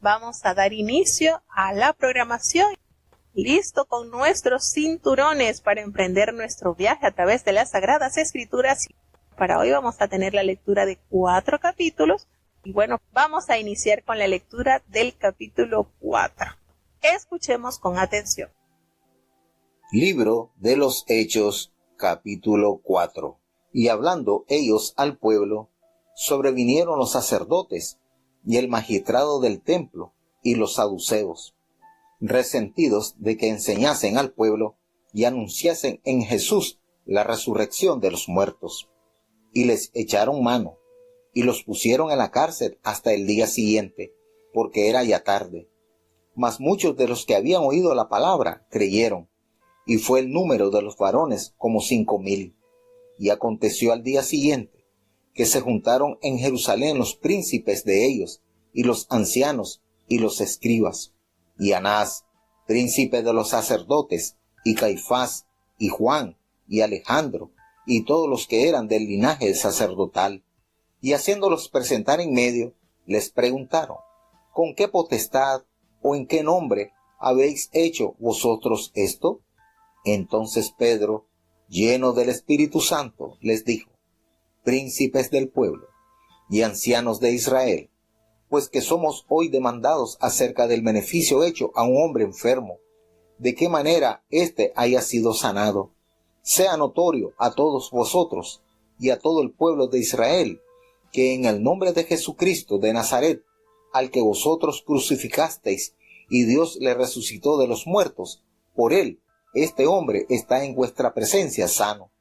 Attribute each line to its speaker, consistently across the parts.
Speaker 1: vamos a dar inicio a la programación. Listo con nuestros cinturones para emprender nuestro viaje a través de las Sagradas Escrituras. Para hoy vamos a tener la lectura de 4 capítulos. Y bueno, vamos a iniciar con la lectura del capítulo 4. Escuchemos con atención.
Speaker 2: Libro de los Hechos, capítulo 4. Y hablando ellos al pueblo, sobrevinieron los sacerdotes y el magistrado del templo y los saduceos, resentidos de que enseñasen al pueblo y anunciasen en Jesús la resurrección de los muertos. Y les echaron mano, y los pusieron en la cárcel hasta el día siguiente, porque era ya tarde. Mas muchos de los que habían oído la palabra creyeron, y fue el número de los varones como 5,000. Y aconteció al día siguiente, que se juntaron en Jerusalén los príncipes de ellos, y los ancianos, y los escribas, y Anás, príncipe de los sacerdotes, y Caifás, y Juan, y Alejandro, y todos los que eran del linaje sacerdotal. Y haciéndolos presentar en medio, les preguntaron, ¿con qué potestad o en qué nombre habéis hecho vosotros esto? Entonces Pedro, lleno del Espíritu Santo, les dijo, príncipes del pueblo y ancianos de Israel, pues que somos hoy demandados acerca del beneficio hecho a un hombre enfermo, de qué manera éste haya sido sanado, sea notorio a todos vosotros y a todo el pueblo de Israel, que en el nombre de Jesucristo de Nazaret, al que vosotros crucificasteis y Dios le resucitó de los muertos, por él, este hombre está en vuestra presencia sano.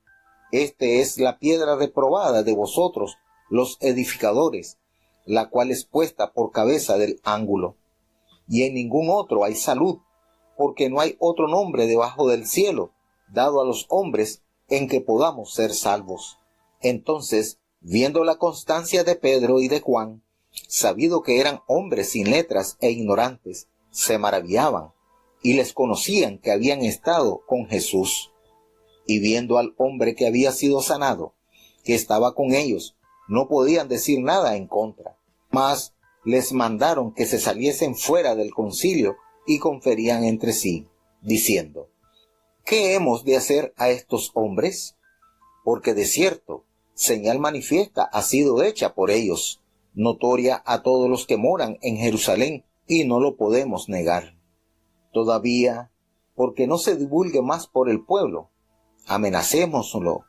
Speaker 2: Este es la piedra reprobada de vosotros, los edificadores, la cual es puesta por cabeza del ángulo. Y en ningún otro hay salud, porque no hay otro nombre debajo del cielo, dado a los hombres, en que podamos ser salvos. Entonces, viendo la constancia de Pedro y de Juan, sabido que eran hombres sin letras e ignorantes, se maravillaban, y les conocían que habían estado con Jesús. Y viendo al hombre que había sido sanado, que estaba con ellos, no podían decir nada en contra, mas les mandaron que se saliesen fuera del concilio y conferían entre sí, diciendo, ¿qué hemos de hacer a estos hombres? Porque de cierto, señal manifiesta ha sido hecha por ellos, notoria a todos los que moran en Jerusalén, y no lo podemos negar. Todavía, porque no se divulgue más por el pueblo, amenacémoslo,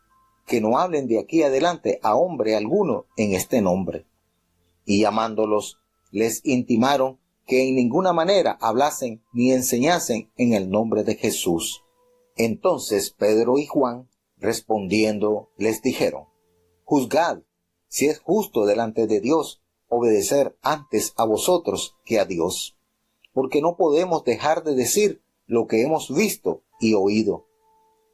Speaker 2: que no hablen de aquí adelante a hombre alguno en este nombre. Y llamándolos, les intimaron que en ninguna manera hablasen ni enseñasen en el nombre de Jesús. Entonces Pedro y Juan, respondiendo, les dijeron, juzgad si es justo delante de Dios obedecer antes a vosotros que a Dios, porque no podemos dejar de decir lo que hemos visto y oído.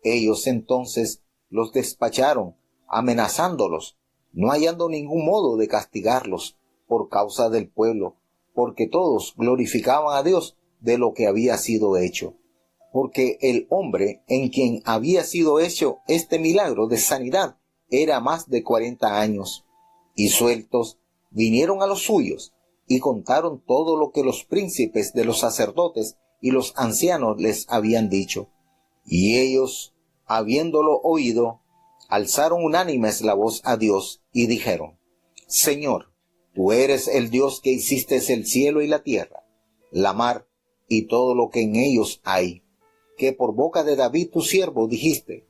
Speaker 2: Ellos entonces los despacharon, amenazándolos, no hallando ningún modo de castigarlos por causa del pueblo, porque todos glorificaban a Dios de lo que había sido hecho. Porque el hombre en quien había sido hecho este milagro de sanidad era más de 40 años, y sueltos vinieron a los suyos, y contaron todo lo que los príncipes de los sacerdotes y los ancianos les habían dicho. Y ellos, habiéndolo oído, alzaron unánimes la voz a Dios y dijeron, Señor, tú eres el Dios que hiciste el cielo y la tierra, la mar y todo lo que en ellos hay, que por boca de David tu siervo dijiste,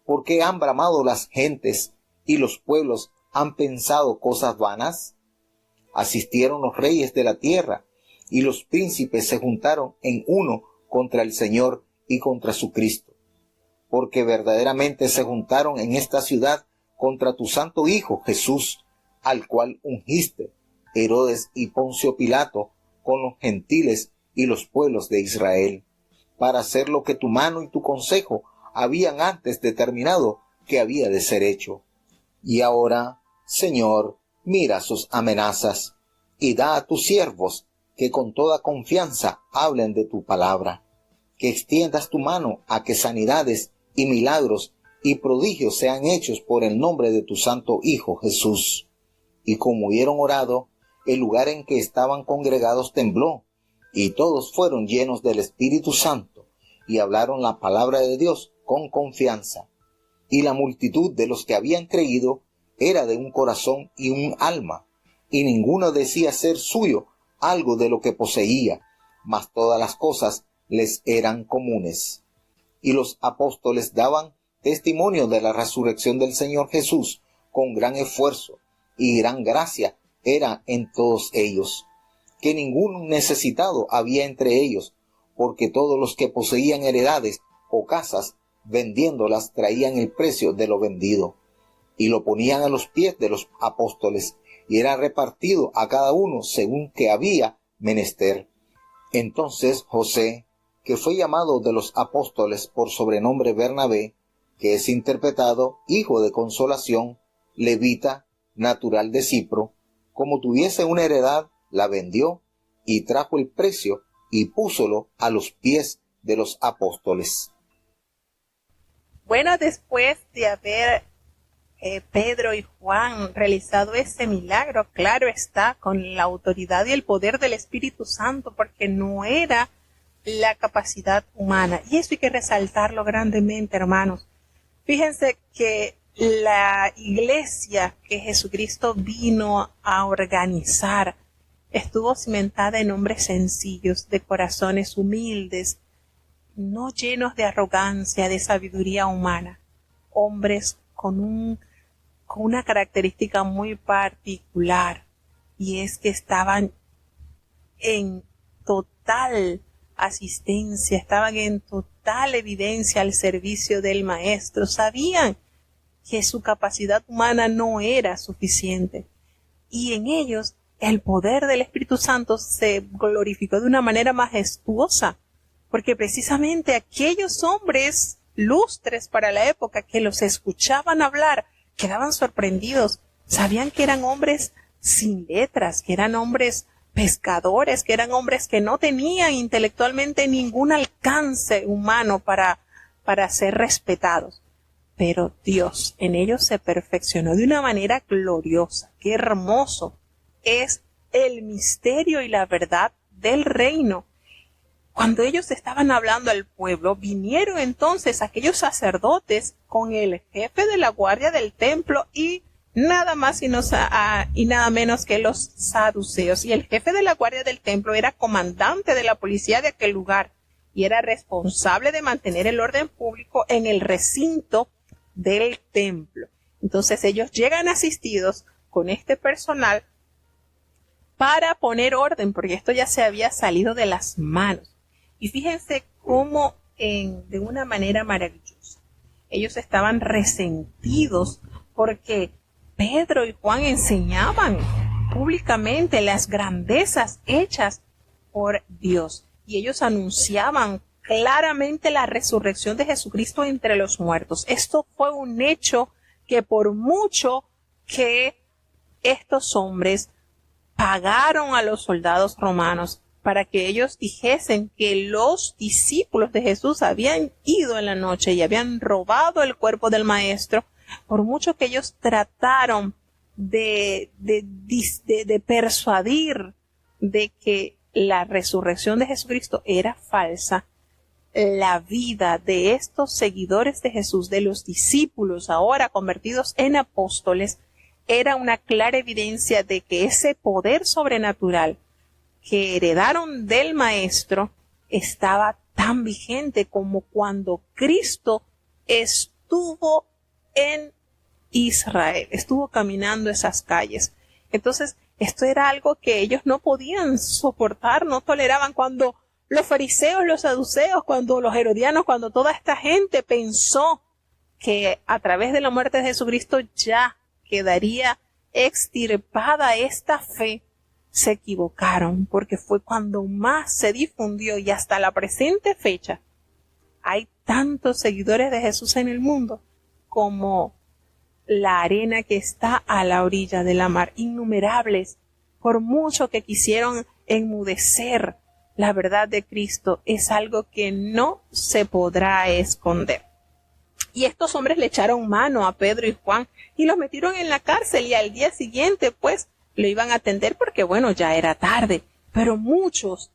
Speaker 2: ¿por qué han bramado las gentes y los pueblos han pensado cosas vanas? Asistieron los reyes de la tierra, y los príncipes se juntaron en uno contra el Señor y contra su Cristo. Porque verdaderamente se juntaron en esta ciudad contra tu santo Hijo Jesús, al cual ungiste, Herodes y Poncio Pilato, con los gentiles y los pueblos de Israel, para hacer lo que tu mano y tu consejo habían antes determinado que había de ser hecho. Y ahora, Señor, mira sus amenazas, y da a tus siervos que con toda confianza hablen de tu palabra, que extiendas tu mano a que sanidades y milagros y prodigios sean hechos por el nombre de tu santo Hijo Jesús. Y como hubieron orado, el lugar en que estaban congregados tembló, y todos fueron llenos del Espíritu Santo, y hablaron la palabra de Dios con confianza. Y la multitud de los que habían creído era de un corazón y un alma, y ninguno decía ser suyo algo de lo que poseía, mas todas las cosas les eran comunes. Y los apóstoles daban testimonio de la resurrección del Señor Jesús con gran esfuerzo, y gran gracia era en todos ellos, que ningún necesitado había entre ellos, porque todos los que poseían heredades o casas, vendiéndolas, traían el precio de lo vendido, y lo ponían a los pies de los apóstoles, y era repartido a cada uno según que había menester. Entonces José, que fue llamado de los apóstoles por sobrenombre Bernabé, que es interpretado hijo de consolación, levita, natural de Cipro, como tuviese una heredad, la vendió y trajo el precio y púsolo a los pies de los apóstoles.
Speaker 1: Bueno, después de haber Pedro y Juan realizado ese milagro, claro está, con la autoridad y el poder del Espíritu Santo, porque no era la capacidad humana. Y eso hay que resaltarlo grandemente, hermanos. Fíjense que la iglesia que Jesucristo vino a organizar estuvo cimentada en hombres sencillos, de corazones humildes, no llenos de arrogancia, de sabiduría humana. Hombres con una característica muy particular, y es que estaban en total asistencia, estaban en total evidencia al servicio del Maestro. Sabían que su capacidad humana no era suficiente, y en ellos el poder del Espíritu Santo se glorificó de una manera majestuosa, porque precisamente aquellos hombres lustres para la época que los escuchaban hablar quedaban sorprendidos. Sabían que eran hombres sin letras, que eran hombres pescadores, que eran hombres que no tenían intelectualmente ningún alcance humano para ser respetados. Pero Dios en ellos se perfeccionó de una manera gloriosa. ¡Qué hermoso es el misterio y la verdad del reino! Cuando ellos estaban hablando al pueblo, vinieron entonces aquellos sacerdotes con el jefe de la guardia del templo y nada más y nada menos que los saduceos. Y el jefe de la guardia del templo era comandante de la policía de aquel lugar y era responsable de mantener el orden público en el recinto del templo. Entonces ellos llegan asistidos con este personal para poner orden, porque esto ya se había salido de las manos. Y fíjense cómo de una manera maravillosa ellos estaban resentidos porque Pedro y Juan enseñaban públicamente las grandezas hechas por Dios, y ellos anunciaban claramente la resurrección de Jesucristo entre los muertos. Esto fue un hecho que por mucho que estos hombres pagaron a los soldados romanos para que ellos dijesen que los discípulos de Jesús habían ido en la noche y habían robado el cuerpo del Maestro, por mucho que ellos trataron de persuadir de que la resurrección de Jesucristo era falsa, la vida de estos seguidores de Jesús, de los discípulos ahora convertidos en apóstoles, era una clara evidencia de que ese poder sobrenatural que heredaron del Maestro estaba tan vigente como cuando Cristo estuvo en Israel, estuvo caminando esas calles. Entonces, esto era algo que ellos no podían soportar, no toleraban. Cuando los fariseos, los saduceos, cuando los herodianos, cuando toda esta gente pensó que a través de la muerte de Jesucristo ya quedaría extirpada esta fe, se equivocaron, porque fue cuando más se difundió, y hasta la presente fecha hay tantos seguidores de Jesús en el mundo como la arena que está a la orilla de la mar, innumerables. Por mucho que quisieron enmudecer la verdad de Cristo, es algo que no se podrá esconder. Y estos hombres le echaron mano a Pedro y Juan y los metieron en la cárcel, y al día siguiente, pues, lo iban a atender porque bueno, ya era tarde, pero muchas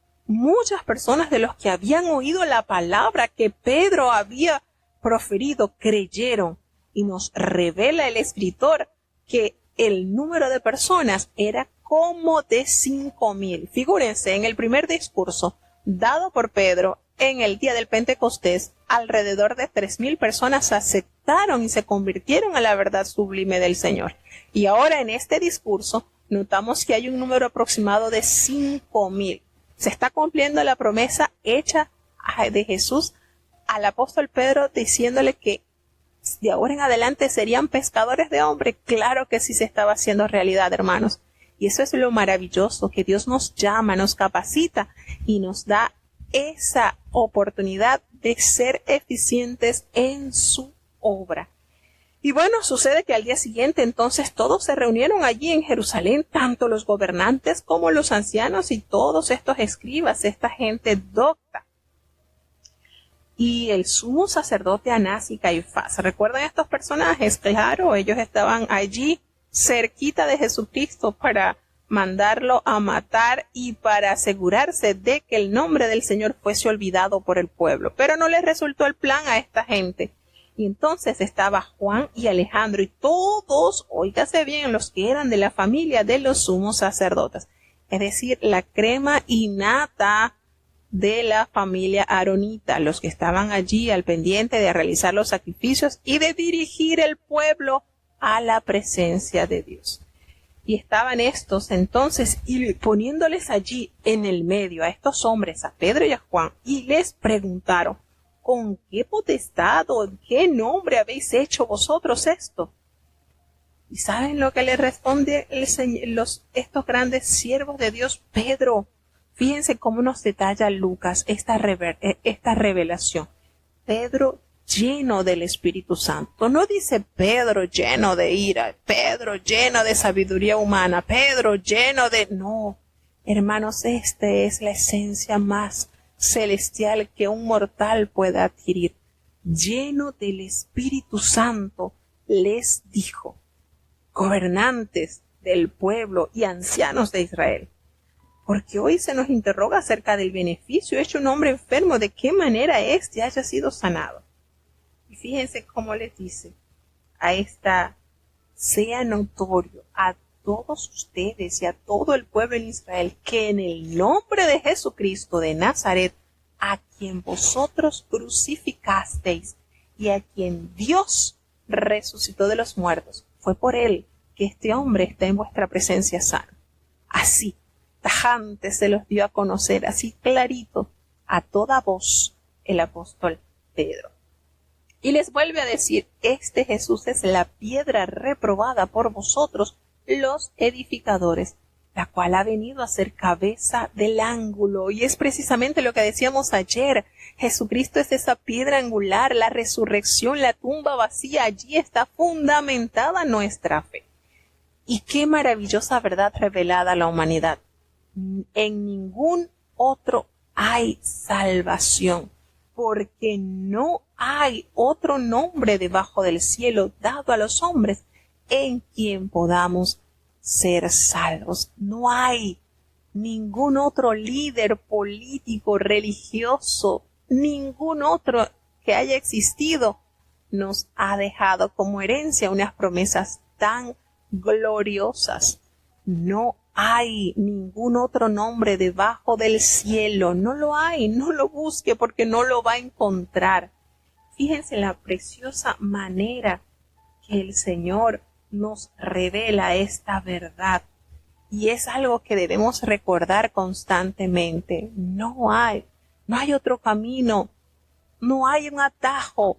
Speaker 1: personas de los que habían oído la palabra que Pedro había proferido creyeron, y nos revela el escritor que el número de personas era como de 5,000. Figúrense, en el primer discurso dado por Pedro en el día del Pentecostés, alrededor de 3,000 personas aceptaron y se convirtieron a la verdad sublime del Señor. Y ahora en este discurso notamos que hay un número aproximado de 5,000. Se está cumpliendo la promesa hecha de Jesús al apóstol Pedro, diciéndole que de ahora en adelante serían pescadores de hombres. Claro que sí se estaba haciendo realidad, hermanos. Y eso es lo maravilloso, que Dios nos llama, nos capacita y nos da esa oportunidad de ser eficientes en su obra. Y bueno, sucede que al día siguiente entonces todos se reunieron allí en Jerusalén, tanto los gobernantes como los ancianos y todos estos escribas, esta gente docta. Y el sumo sacerdote Anás y Caifás. ¿Recuerdan estos personajes? Claro, ellos estaban allí cerquita de Jesucristo para mandarlo a matar y para asegurarse de que el nombre del Señor fuese olvidado por el pueblo. Pero no les resultó el plan a esta gente. Y entonces estaba Juan y Alejandro y todos, óigase bien, los que eran de la familia de los sumos sacerdotes. Es decir, la crema innata de la familia aronita, los que estaban allí al pendiente de realizar los sacrificios y de dirigir el pueblo a la presencia de Dios. Y estaban estos entonces y poniéndoles allí en el medio a estos hombres, a Pedro y a Juan, y les preguntaron: ¿con qué potestad o en qué nombre habéis hecho vosotros esto? ¿Y saben lo que le responde estos grandes siervos de Dios? Pedro, fíjense cómo nos detalla Lucas esta revelación. Pedro lleno del Espíritu Santo. No dice Pedro lleno de ira, Pedro lleno de sabiduría humana, Pedro lleno de... No, hermanos, esta es la esencia más celestial que un mortal pueda adquirir. Lleno del Espíritu Santo, les dijo: gobernantes del pueblo y ancianos de Israel, porque hoy se nos interroga acerca del beneficio hecho un hombre enfermo, de qué manera éste haya sido sanado. Y fíjense cómo les dice a esta: sea notorio a todos ustedes y a todo el pueblo en Israel que en el nombre de Jesucristo de Nazaret, a quien vosotros crucificasteis y a quien Dios resucitó de los muertos, fue por él que este hombre está en vuestra presencia sano. Así, tajante se los dio a conocer, así clarito, a toda voz, el apóstol Pedro. Y les vuelve a decir: este Jesús es la piedra reprobada por vosotros, los edificadores, la cual ha venido a ser cabeza del ángulo. Y es precisamente lo que decíamos ayer. Jesucristo es esa piedra angular, la resurrección, la tumba vacía. Allí está fundamentada nuestra fe. Y qué maravillosa verdad revelada a la humanidad. En ningún otro hay salvación, porque no hay otro nombre debajo del cielo dado a los hombres en quien podamos ser salvos. No hay ningún otro líder político, religioso, ningún otro que haya existido nos ha dejado como herencia unas promesas tan gloriosas. No hay ningún otro nombre debajo del cielo. No lo hay. No lo busque, porque no lo va a encontrar. Fíjense la preciosa manera que el Señor nos revela esta verdad. Y es algo que debemos recordar constantemente. No hay otro camino. No hay un atajo.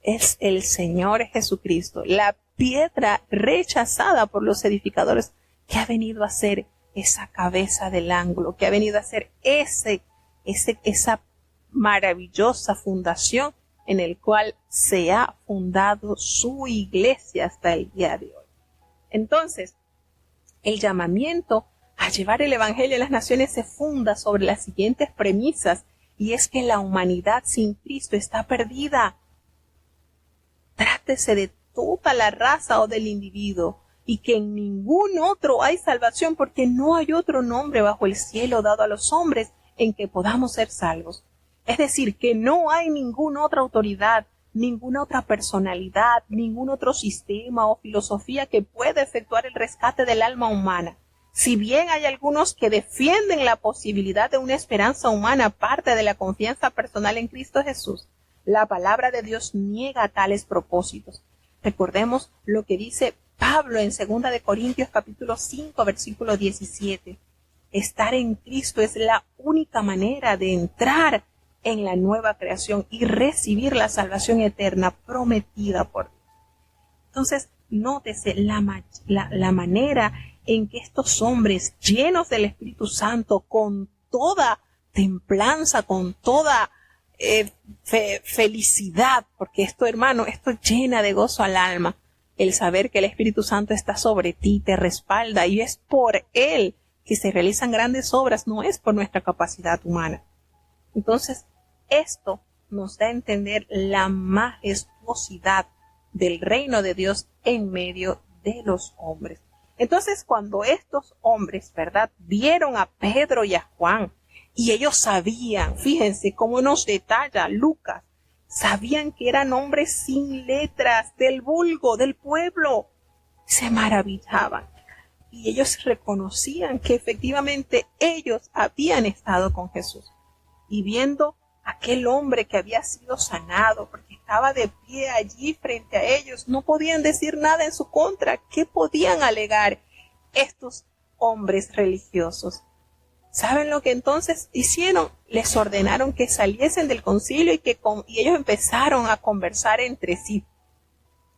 Speaker 1: Es el Señor Jesucristo, la piedra rechazada por los edificadores, que ha venido a ser esa cabeza del ángulo, que ha venido a ser esa maravillosa fundación en el cual se ha fundado su iglesia hasta el día de hoy. Entonces, el llamamiento a llevar el evangelio a las naciones se funda sobre las siguientes premisas, y es que la humanidad sin Cristo está perdida. Trátese de toda la raza o del individuo. y que en ningún otro hay salvación, porque no hay otro nombre bajo el cielo dado a los hombres en que podamos ser salvos. Es decir, que no hay ninguna otra autoridad, ninguna otra personalidad, ningún otro sistema o filosofía que pueda efectuar el rescate del alma humana. Si bien hay algunos que defienden la posibilidad de una esperanza humana aparte de la confianza personal en Cristo Jesús, la palabra de Dios niega tales propósitos. Recordemos lo que dice Pablo en 2 de Corintios capítulo 5 versículo 17. Estar en Cristo es la única manera de entrar en la nueva creación y recibir la salvación eterna prometida por Dios. Entonces, nótese la manera en que estos hombres llenos del Espíritu Santo, con toda templanza, con toda felicidad, porque esto, hermano, esto llena de gozo al alma, el saber que el Espíritu Santo está sobre ti, te respalda, y es por Él que se realizan grandes obras, no es por nuestra capacidad humana. Entonces, esto nos da a entender la majestuosidad del reino de Dios en medio de los hombres. Entonces, cuando estos hombres, ¿verdad?, vieron a Pedro y a Juan, y ellos sabían, fíjense cómo nos detalla Lucas, sabían que eran hombres sin letras, del vulgo, del pueblo, se maravillaban. Y ellos reconocían que efectivamente ellos habían estado con Jesús. Y viendo aquel hombre que había sido sanado, porque estaba de pie allí frente a ellos, no podían decir nada en su contra. ¿Qué podían alegar estos hombres religiosos? ¿Saben lo que entonces hicieron? Les ordenaron que saliesen del concilio y ellos empezaron a conversar entre sí.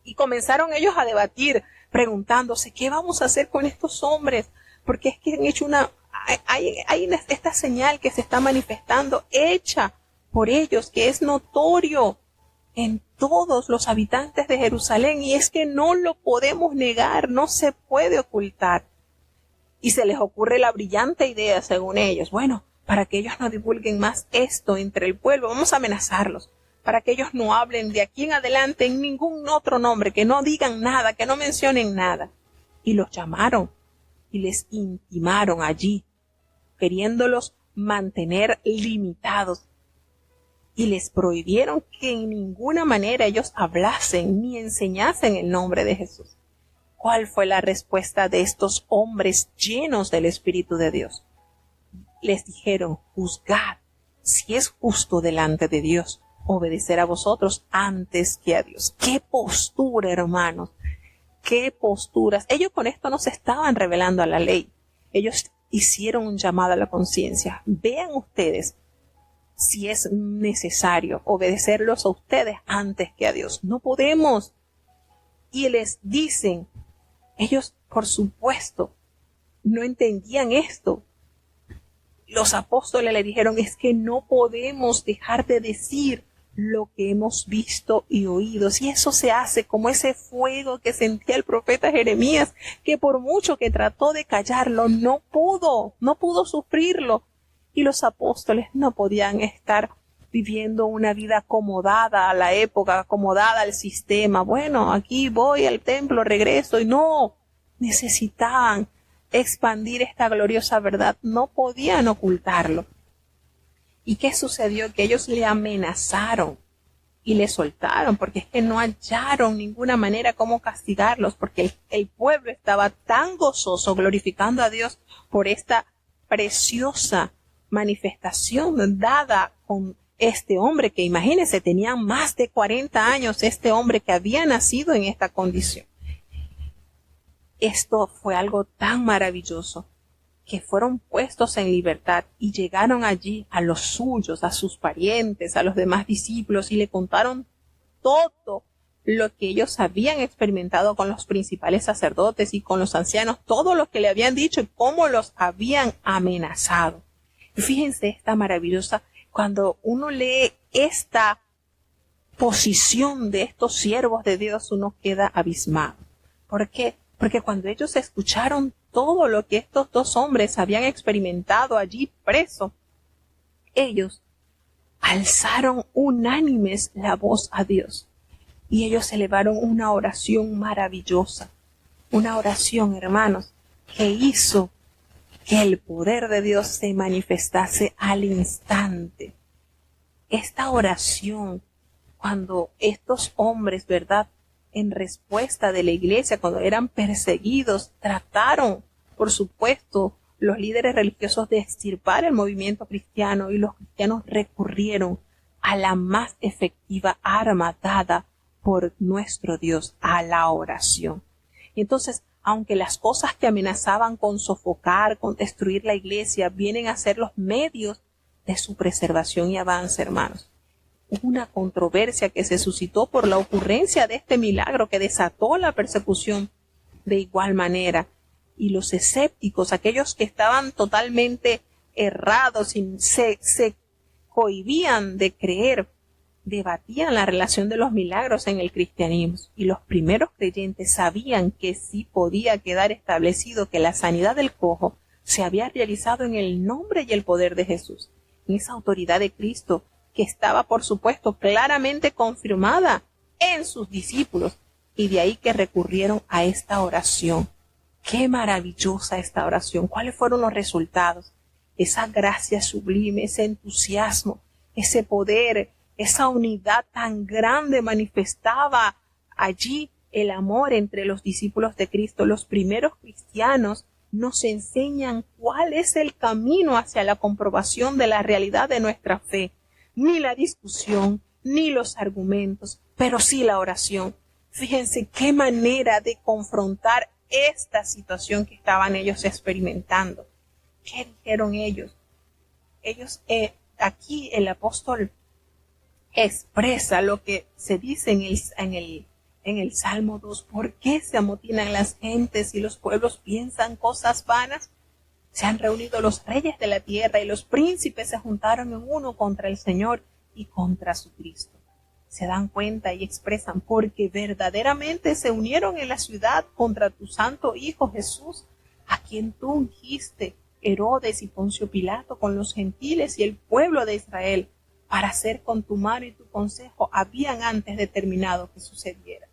Speaker 1: Y comenzaron ellos a debatir, preguntándose, ¿qué vamos a hacer con estos hombres? Porque es que han hecho esta señal que se está manifestando, hecha por ellos, que es notorio en todos los habitantes de Jerusalén, y es que no lo podemos negar, no se puede ocultar. Y se les ocurre la brillante idea, según ellos, bueno, para que ellos no divulguen más esto entre el pueblo, vamos a amenazarlos, para que ellos no hablen de aquí en adelante en ningún otro nombre, que no digan nada, que no mencionen nada. Y los llamaron y les intimaron allí, queriéndolos mantener limitados. Y les prohibieron que en ninguna manera ellos hablasen ni enseñasen el nombre de Jesús. ¿Cuál fue la respuesta de estos hombres llenos del Espíritu de Dios? Les dijeron, juzgad si es justo delante de Dios obedecer a vosotros antes que a Dios. ¡Qué postura, hermanos! ¡Qué posturas! Ellos con esto no se estaban revelando a la ley. Ellos hicieron un llamado a la conciencia. Vean ustedes si es necesario obedecerlos a ustedes antes que a Dios. No podemos. Y les dicen, ellos, por supuesto, no entendían esto. Los apóstoles le dijeron, es que no podemos dejar de decir lo que hemos visto y oído. Si eso se hace como ese fuego que sentía el profeta Jeremías, que por mucho que trató de callarlo, no pudo sufrirlo. Y los apóstoles no podían estar viviendo una vida acomodada a la época, acomodada al sistema. Bueno, aquí voy al templo, regreso, y no, necesitaban expandir esta gloriosa verdad, no podían ocultarlo. ¿Y qué sucedió? Que ellos le amenazaron y le soltaron, porque es que no hallaron ninguna manera cómo castigarlos, porque el pueblo estaba tan gozoso glorificando a Dios por esta preciosa manifestación dada con este hombre, que imagínense, tenía más de 40 años este hombre que había nacido en esta condición. Esto fue algo tan maravilloso que fueron puestos en libertad y llegaron allí a los suyos, a sus parientes, a los demás discípulos, y le contaron todo lo que ellos habían experimentado con los principales sacerdotes y con los ancianos, todo lo que le habían dicho y cómo los habían amenazado. Y fíjense esta maravillosa, cuando uno lee esta posición de estos siervos de Dios, uno queda abismado. ¿Por qué? Porque cuando ellos escucharon todo lo que estos dos hombres habían experimentado allí presos, ellos alzaron unánimes la voz a Dios y ellos elevaron una oración maravillosa. Una oración, hermanos, que hizo que el poder de Dios se manifestase al instante. Esta oración, cuando estos hombres, ¿verdad?, en respuesta de la iglesia, cuando eran perseguidos, trataron, por supuesto, los líderes religiosos de extirpar el movimiento cristiano, y los cristianos recurrieron a la más efectiva arma dada por nuestro Dios, a la oración. Entonces, aunque las cosas que amenazaban con sofocar, con destruir la iglesia, vienen a ser los medios de su preservación y avance, hermanos. Una controversia que se suscitó por la ocurrencia de este milagro que desató la persecución de igual manera. Y los escépticos, aquellos que estaban totalmente errados y se cohibían de creer, debatían la relación de los milagros en el cristianismo, y los primeros creyentes sabían que sí podía quedar establecido que la sanidad del cojo se había realizado en el nombre y el poder de Jesús, en esa autoridad de Cristo que estaba, por supuesto, claramente confirmada en sus discípulos, y de ahí que recurrieron a esta oración. ¡Qué maravillosa esta oración! ¿Cuáles fueron los resultados? Esa gracia sublime, ese entusiasmo, ese poder, esa unidad tan grande manifestaba allí el amor entre los discípulos de Cristo. Los primeros cristianos nos enseñan cuál es el camino hacia la comprobación de la realidad de nuestra fe. Ni la discusión, ni los argumentos, pero sí la oración. Fíjense qué manera de confrontar esta situación que estaban ellos experimentando. ¿Qué dijeron ellos? Aquí el apóstol expresa lo que se dice en el Salmo 2. ¿Por qué se amotinan las gentes y los pueblos piensan cosas vanas? Se han reunido los reyes de la tierra y los príncipes se juntaron en uno contra el Señor y contra su Cristo. Se dan cuenta y expresan, porque verdaderamente se unieron en la ciudad contra tu santo Hijo Jesús, a quien tú ungiste, Herodes y Poncio Pilato, con los gentiles y el pueblo de Israel, para hacer con tu mano y tu consejo habían antes determinado que sucediera.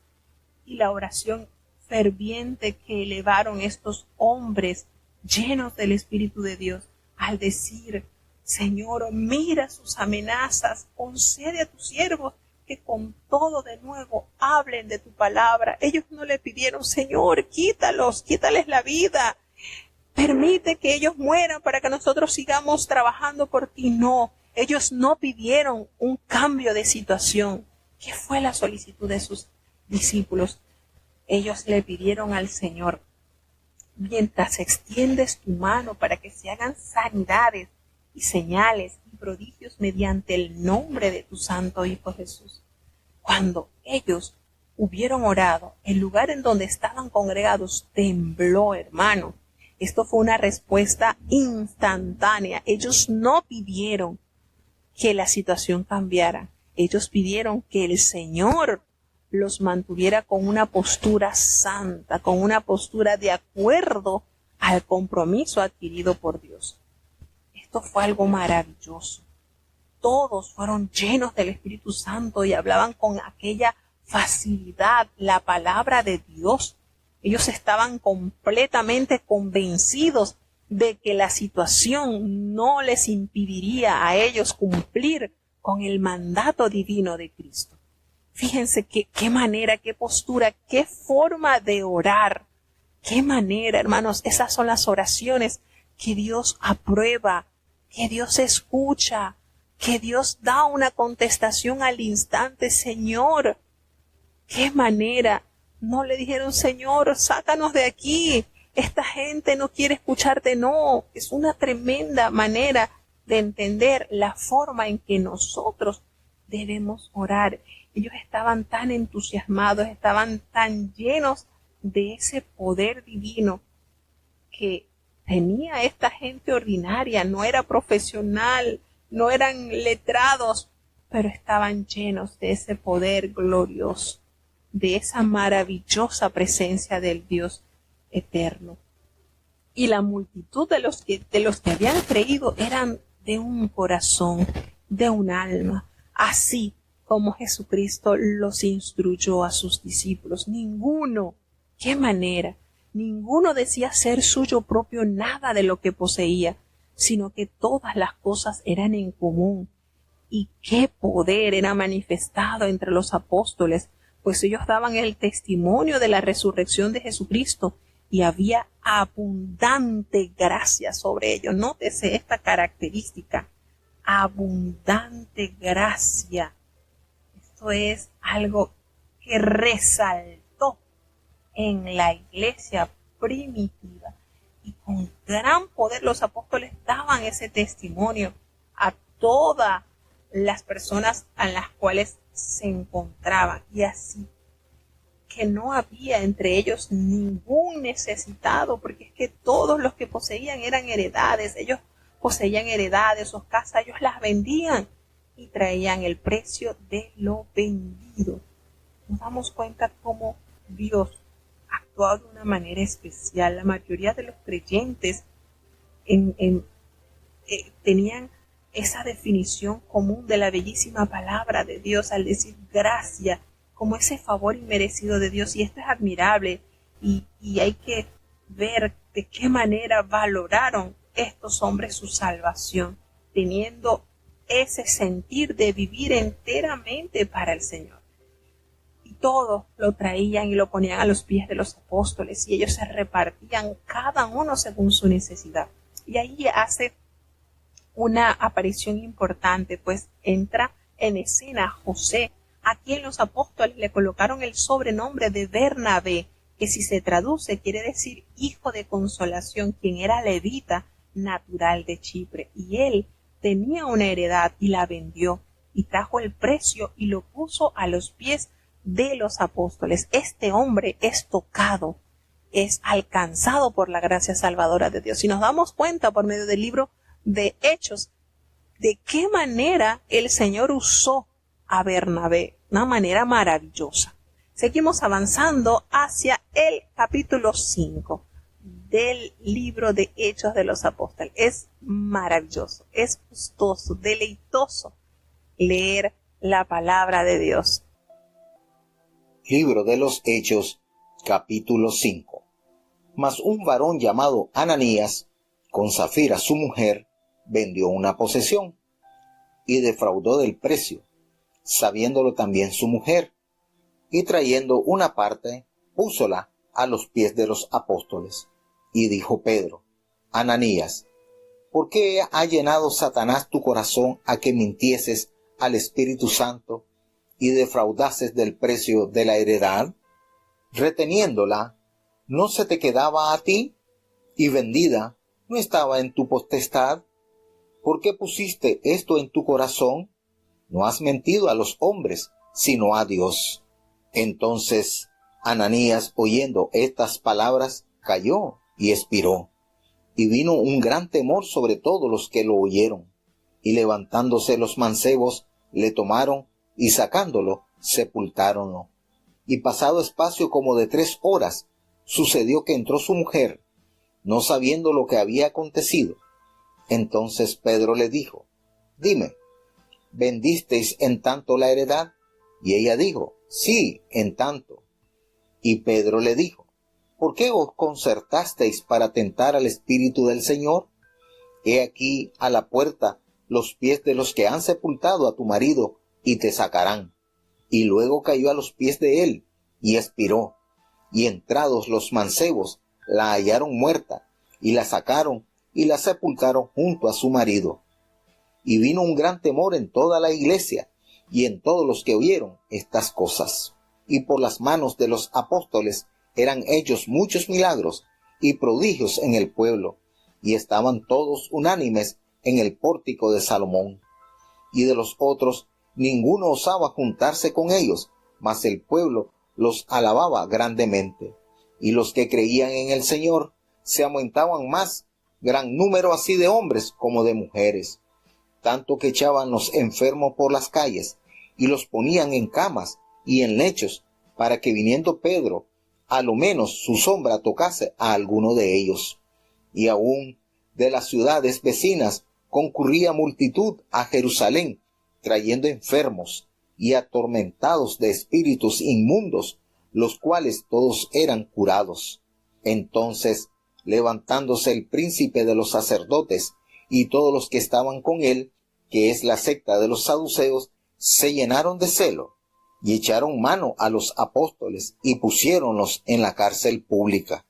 Speaker 1: Y la oración ferviente que elevaron estos hombres llenos del Espíritu de Dios, al decir, Señor, mira sus amenazas, concede a tus siervos que con todo de nuevo hablen de tu palabra. Ellos no le pidieron, Señor, quítales la vida, permite que ellos mueran para que nosotros sigamos trabajando por ti. No, ellos no pidieron un cambio de situación. ¿Qué fue la solicitud de sus discípulos? Ellos le pidieron al Señor, mientras extiendes tu mano para que se hagan sanidades y señales y prodigios mediante el nombre de tu santo Hijo Jesús. Cuando ellos hubieron orado, el lugar en donde estaban congregados tembló, hermano. Esto fue una respuesta instantánea. Ellos no pidieron que la situación cambiara. Ellos pidieron que el Señor los mantuviera con una postura santa, con una postura de acuerdo al compromiso adquirido por Dios. Esto fue algo maravilloso. Todos fueron llenos del Espíritu Santo y hablaban con aquella facilidad la palabra de Dios. Ellos estaban completamente convencidos de que la situación no les impediría a ellos cumplir con el mandato divino de Cristo. Fíjense qué manera, qué postura, qué forma de orar. Qué manera, hermanos, esas son las oraciones que Dios aprueba, que Dios escucha, que Dios da una contestación al instante. Señor, qué manera. No le dijeron, Señor, sácanos de aquí, esta gente no quiere escucharte. No, es una tremenda manera de entender la forma en que nosotros debemos orar. Ellos estaban tan entusiasmados, estaban tan llenos de ese poder divino que tenía esta gente ordinaria. No era profesional, no eran letrados, pero estaban llenos de ese poder glorioso, de esa maravillosa presencia del Dios eterno. Y la multitud de los que habían creído eran de un corazón, de un alma, así como Jesucristo los instruyó a sus discípulos. Ninguno, qué manera, Ninguno decía ser suyo propio nada de lo que poseía, sino que todas las cosas eran en común. Y qué poder era manifestado entre los apóstoles, pues ellos daban el testimonio de la resurrección de Jesucristo y había abundante gracia sobre ellos. Nótese esta característica, abundante gracia. Esto es algo que resaltó en la iglesia primitiva. Y con gran poder los apóstoles daban ese testimonio a todas las personas a las cuales se encontraban. Y así que no había entre ellos ningún necesitado, porque es que todos los que poseían eran heredades. Ellos poseían heredades o casas, ellos las vendían y traían el precio de lo vendido. Nos damos cuenta cómo Dios actuó de una manera especial. La mayoría de los creyentes tenían esa definición común de la bellísima palabra de Dios al decir gracia, como ese favor inmerecido de Dios. Y esto es admirable y hay que ver de qué manera valoraron estos hombres su salvación, teniendo ese sentir de vivir enteramente para el Señor. Y todo lo traían y lo ponían a los pies de los apóstoles y ellos se repartían cada uno según su necesidad. Y ahí hace una aparición importante, pues entra en escena José, a quien los apóstoles le colocaron el sobrenombre de Bernabé, que si se traduce quiere decir hijo de consolación, quien era levita natural de Chipre. Y él tenía una heredad y la vendió y trajo el precio y lo puso a los pies de los apóstoles. Este hombre es tocado, es alcanzado por la gracia salvadora de Dios. Y nos damos cuenta por medio del libro de Hechos de qué manera el Señor usó a Bernabé, una manera maravillosa. Seguimos avanzando hacia el capítulo 5 del libro de Hechos de los Apóstoles. Es maravilloso, es gustoso, deleitoso leer la palabra de Dios.
Speaker 2: Libro de los Hechos, capítulo 5. Mas un varón llamado Ananías, con Safira su mujer, vendió una posesión y defraudó del precio, sabiéndolo también su mujer, y trayendo una parte, púsola a los pies de los apóstoles. Y dijo Pedro: Ananías, ¿por qué ha llenado Satanás tu corazón a que mintieses al Espíritu Santo y defraudases del precio de la heredad? Reteniéndola, ¿no se te quedaba a ti? Y vendida, ¿no estaba en tu potestad? ¿Por qué pusiste esto en tu corazón? No has mentido a los hombres, sino a Dios. Entonces Ananías, oyendo estas palabras, cayó y expiró. Y vino un gran temor sobre todos los que lo oyeron. Y levantándose los mancebos, le tomaron y sacándolo, sepultáronlo. Y pasado espacio como de 3 horas, sucedió que entró su mujer, no sabiendo lo que había acontecido. Entonces Pedro le dijo: Dime, ¿vendisteis en tanto la heredad? Y ella dijo: Sí, en tanto. Y Pedro le dijo: ¿por qué os concertasteis para tentar al Espíritu del Señor? He aquí a la puerta los pies de los que han sepultado a tu marido, y te sacarán. Y luego cayó a los pies de él, y expiró. Y entrados los mancebos, la hallaron muerta, y la sacaron, y la sepultaron junto a su marido. Y vino un gran temor en toda la iglesia, y en todos los que oyeron estas cosas. Y por las manos de los apóstoles eran hechos muchos milagros y prodigios en el pueblo, y estaban todos unánimes en el pórtico de Salomón. Y de los otros ninguno osaba juntarse con ellos, mas el pueblo los alababa grandemente. Y los que creían en el Señor se aumentaban más, gran número así de hombres como de mujeres, tanto que echaban los enfermos por las calles y los ponían en camas y en lechos, para que viniendo Pedro, a lo menos su sombra tocase a alguno de ellos. Y aún de las ciudades vecinas concurría multitud a Jerusalén, trayendo enfermos y atormentados de espíritus inmundos, los cuales todos eran curados. Entonces, levantándose el príncipe de los sacerdotes y todos los que estaban con él, que es la secta de los saduceos, se llenaron de celo y echaron mano a los apóstoles y pusiéronlos en la cárcel pública.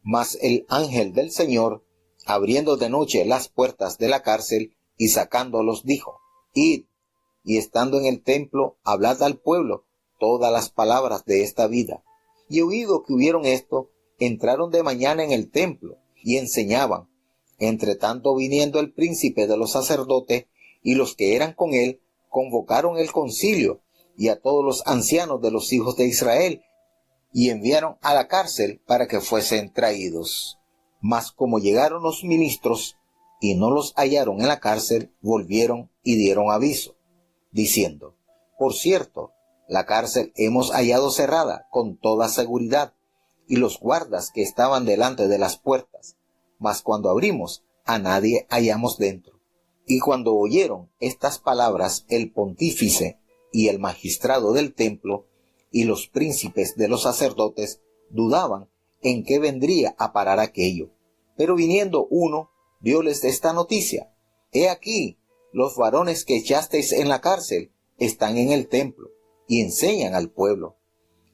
Speaker 2: Mas el ángel del Señor, abriendo de noche las puertas de la cárcel y sacándolos, dijo: Id, y estando en el templo, hablad al pueblo todas las palabras de esta vida. Y oído que hubieron esto, entraron de mañana en el templo y enseñaban. Entre tanto, viniendo el príncipe de los sacerdotes y los que eran con él, convocaron el concilio y a todos los ancianos de los hijos de Israel, y enviaron a la cárcel para que fuesen traídos. Mas como llegaron los ministros y no los hallaron en la cárcel, volvieron y dieron aviso, diciendo: Por cierto, la cárcel hemos hallado cerrada con toda seguridad, y los guardas que estaban delante de las puertas, mas cuando abrimos, a nadie hallamos dentro. Y cuando oyeron estas palabras, el pontífice y el magistrado del templo y los príncipes de los sacerdotes dudaban en qué vendría a parar aquello. Pero viniendo uno, dióles esta noticia: He aquí, los varones que echasteis en la cárcel están en el templo y enseñan al pueblo.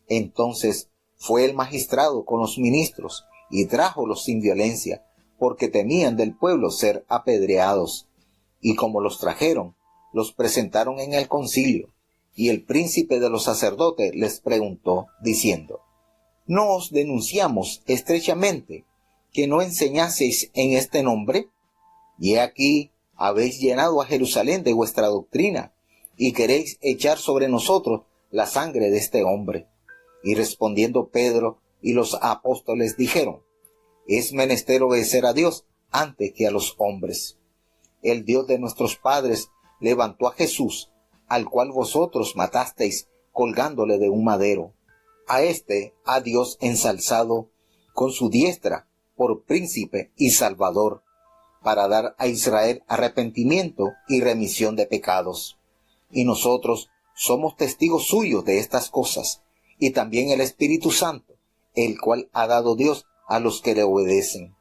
Speaker 2: Entonces fue el magistrado con los ministros y trájolos sin violencia, porque temían del pueblo ser apedreados. Y como los trajeron, los presentaron en el concilio. Y el príncipe de los sacerdotes les preguntó, diciendo: ¿No os denunciamos estrechamente que no enseñaseis en este nombre? Y he aquí, habéis llenado a Jerusalén de vuestra doctrina, y queréis echar sobre nosotros la sangre de este hombre. Y respondiendo Pedro y los apóstoles dijeron: Es menester obedecer a Dios antes que a los hombres. El Dios de nuestros padres levantó a Jesús, al cual vosotros matasteis colgándole de un madero. A éste ha Dios ensalzado con su diestra por príncipe y salvador, para dar a Israel arrepentimiento y remisión de pecados. Y nosotros somos testigos suyos de estas cosas, y también el Espíritu Santo, el cual ha dado Dios a los que le obedecen.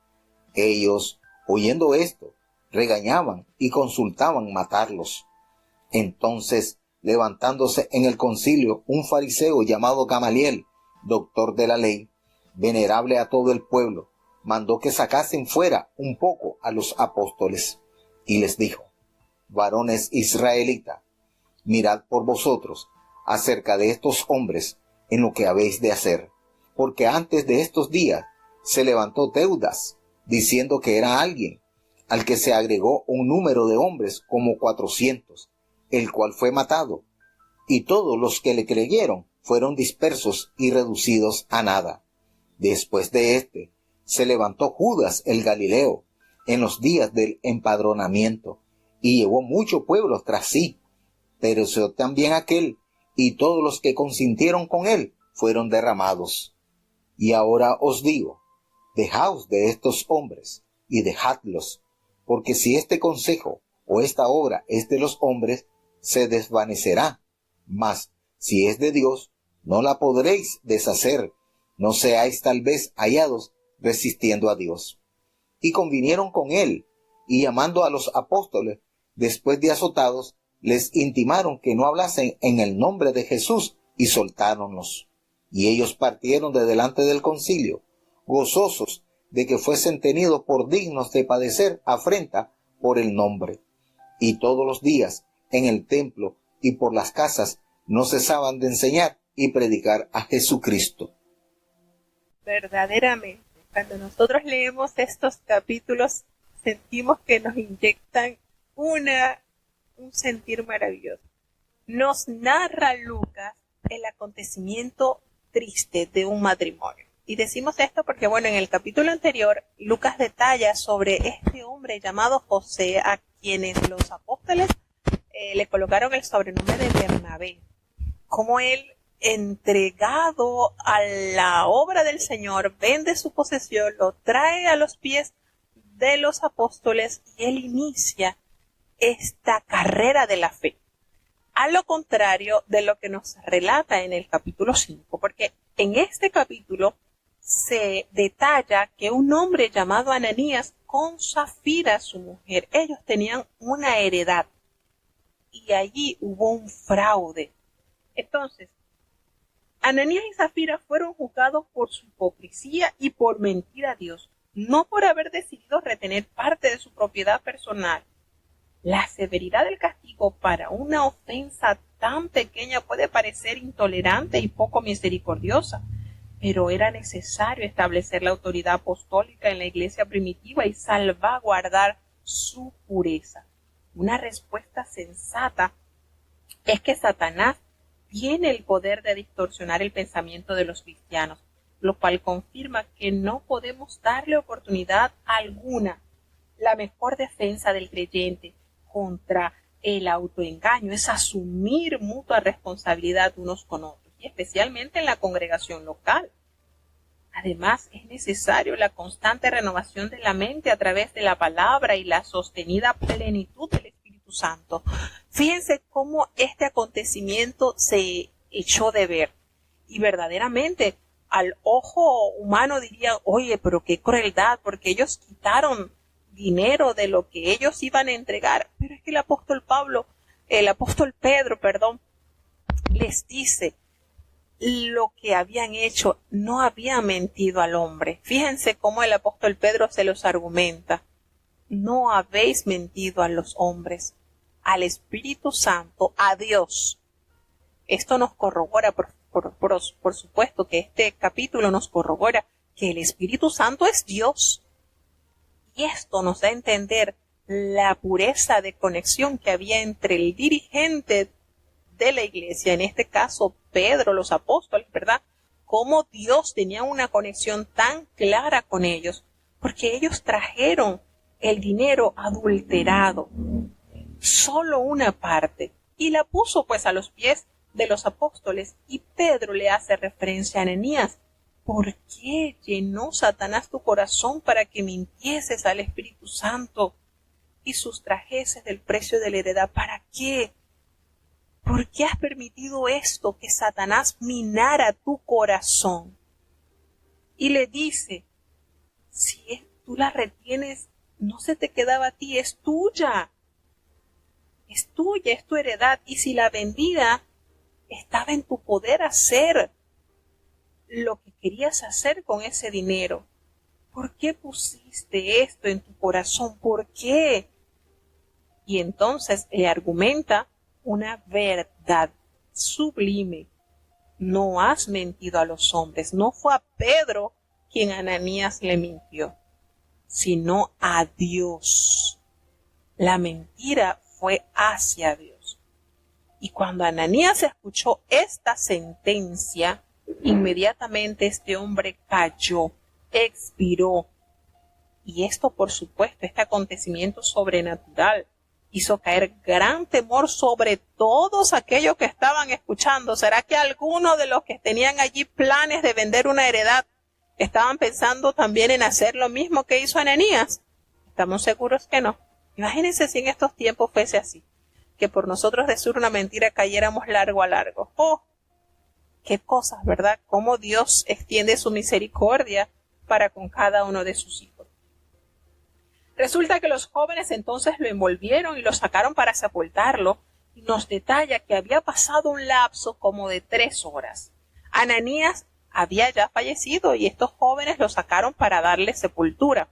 Speaker 2: Ellos, oyendo esto, regañaban y consultaban matarlos. Entonces, levantándose en el concilio un fariseo llamado Gamaliel, doctor de la ley, venerable a todo el pueblo, mandó que sacasen fuera un poco a los apóstoles, y les dijo: Varones israelitas, mirad por vosotros acerca de estos hombres en lo que habéis de hacer, porque antes de estos días se levantó Teudas, diciendo que era alguien, al que se agregó un número de hombres como 400, el cual fue matado, y todos los que le creyeron fueron dispersos y reducidos a nada. Después de éste, se levantó Judas el Galileo en los días del empadronamiento, y llevó mucho pueblo tras sí. Pereció también aquel, y todos los que consintieron con él fueron derramados. Y ahora os digo: dejaos de estos hombres, y dejadlos, porque si este consejo o esta obra es de los hombres, se desvanecerá. Mas si es de Dios, no la podréis deshacer, no seáis tal vez hallados resistiendo a Dios. Y convinieron con él, y llamando a los apóstoles, después de azotados, les intimaron que no hablasen en el nombre de Jesús, y soltáronlos. Y ellos partieron de delante del concilio, gozosos de que fuesen tenidos por dignos de padecer afrenta por el nombre. Y todos los días, en el templo y por las casas, no cesaban de enseñar y predicar a Jesucristo.
Speaker 1: Verdaderamente, cuando nosotros leemos estos capítulos, sentimos que nos inyectan un sentir maravilloso. Nos narra Lucas el acontecimiento triste de un matrimonio. Y decimos esto porque, en el capítulo anterior, Lucas detalla sobre este hombre llamado José, a quienes los apóstoles le colocaron el sobrenombre de Bernabé. Como él, entregado a la obra del Señor, vende su posesión, lo trae a los pies de los apóstoles y él inicia esta carrera de la fe. A lo contrario de lo que nos relata en el capítulo 5, porque en este capítulo se detalla que un hombre llamado Ananías con Zafira, su mujer, ellos tenían una heredad y allí hubo un fraude. Entonces, Ananías y Zafira fueron juzgados por su hipocresía y por mentir a Dios, no por haber decidido retener parte de su propiedad personal. La severidad del castigo para una ofensa tan pequeña puede parecer intolerante y poco misericordiosa, pero era necesario establecer la autoridad apostólica en la iglesia primitiva y salvaguardar su pureza. Una respuesta sensata es que Satanás tiene el poder de distorsionar el pensamiento de los cristianos, lo cual confirma que no podemos darle oportunidad alguna. La mejor defensa del creyente contra el autoengaño es asumir mutua responsabilidad unos con otros, y especialmente en la congregación local. Además, es necesario la constante renovación de la mente a través de la palabra y la sostenida plenitud del Espíritu Santo. Fíjense cómo este acontecimiento se echó de ver, y verdaderamente al ojo humano diría, oye, pero qué crueldad, porque ellos quitaron dinero de lo que ellos iban a entregar. Pero es que el apóstol Pedro, les dice lo que habían hecho, no habían mentido al hombre. Fíjense cómo el apóstol Pedro se los argumenta. No habéis mentido a los hombres, al Espíritu Santo, a Dios. Esto nos corrobora, por supuesto que este capítulo nos corrobora que el Espíritu Santo es Dios. Y esto nos da a entender la pureza de conexión que había entre el dirigente de la iglesia, en este caso Pedro, los apóstoles, ¿verdad? Cómo Dios tenía una conexión tan clara con ellos, porque ellos trajeron el dinero adulterado, solo una parte, y la puso pues a los pies de los apóstoles, y Pedro le hace referencia a Ananías. ¿Por qué llenó Satanás tu corazón para que mintieses al Espíritu Santo y sustrajeses del precio de la heredad? ¿Para qué? ¿Por qué has permitido esto, que Satanás minara tu corazón? Y le dice, si tú la retienes, no se te quedaba a ti, es tuya. Es tuya, es tu heredad. Y si la vendía, estaba en tu poder hacer lo que querías hacer con ese dinero. ¿Por qué pusiste esto en tu corazón? ¿Por qué? Y entonces le argumenta una verdad sublime. No has mentido a los hombres. No fue a Pedro quien Ananías le mintió, sino a Dios. La mentira fue hacia Dios. Y cuando Ananías escuchó esta sentencia, inmediatamente este hombre cayó, expiró. Y esto, por supuesto, este acontecimiento sobrenatural hizo caer gran temor sobre todos aquellos que estaban escuchando. ¿Será que algunos de los que tenían allí planes de vender una heredad estaban pensando también en hacer lo mismo que hizo Ananías? Estamos seguros que no. Imagínense si en estos tiempos fuese así, que por nosotros decir una mentira cayéramos largo a largo. ¡Oh! ¡Qué cosas!, ¿verdad? Cómo Dios extiende su misericordia para con cada uno de sus hijos. Resulta que los jóvenes entonces lo envolvieron y lo sacaron para sepultarlo, y nos detalla que había pasado un lapso como de 3 horas. Ananías había ya fallecido y estos jóvenes lo sacaron para darle sepultura.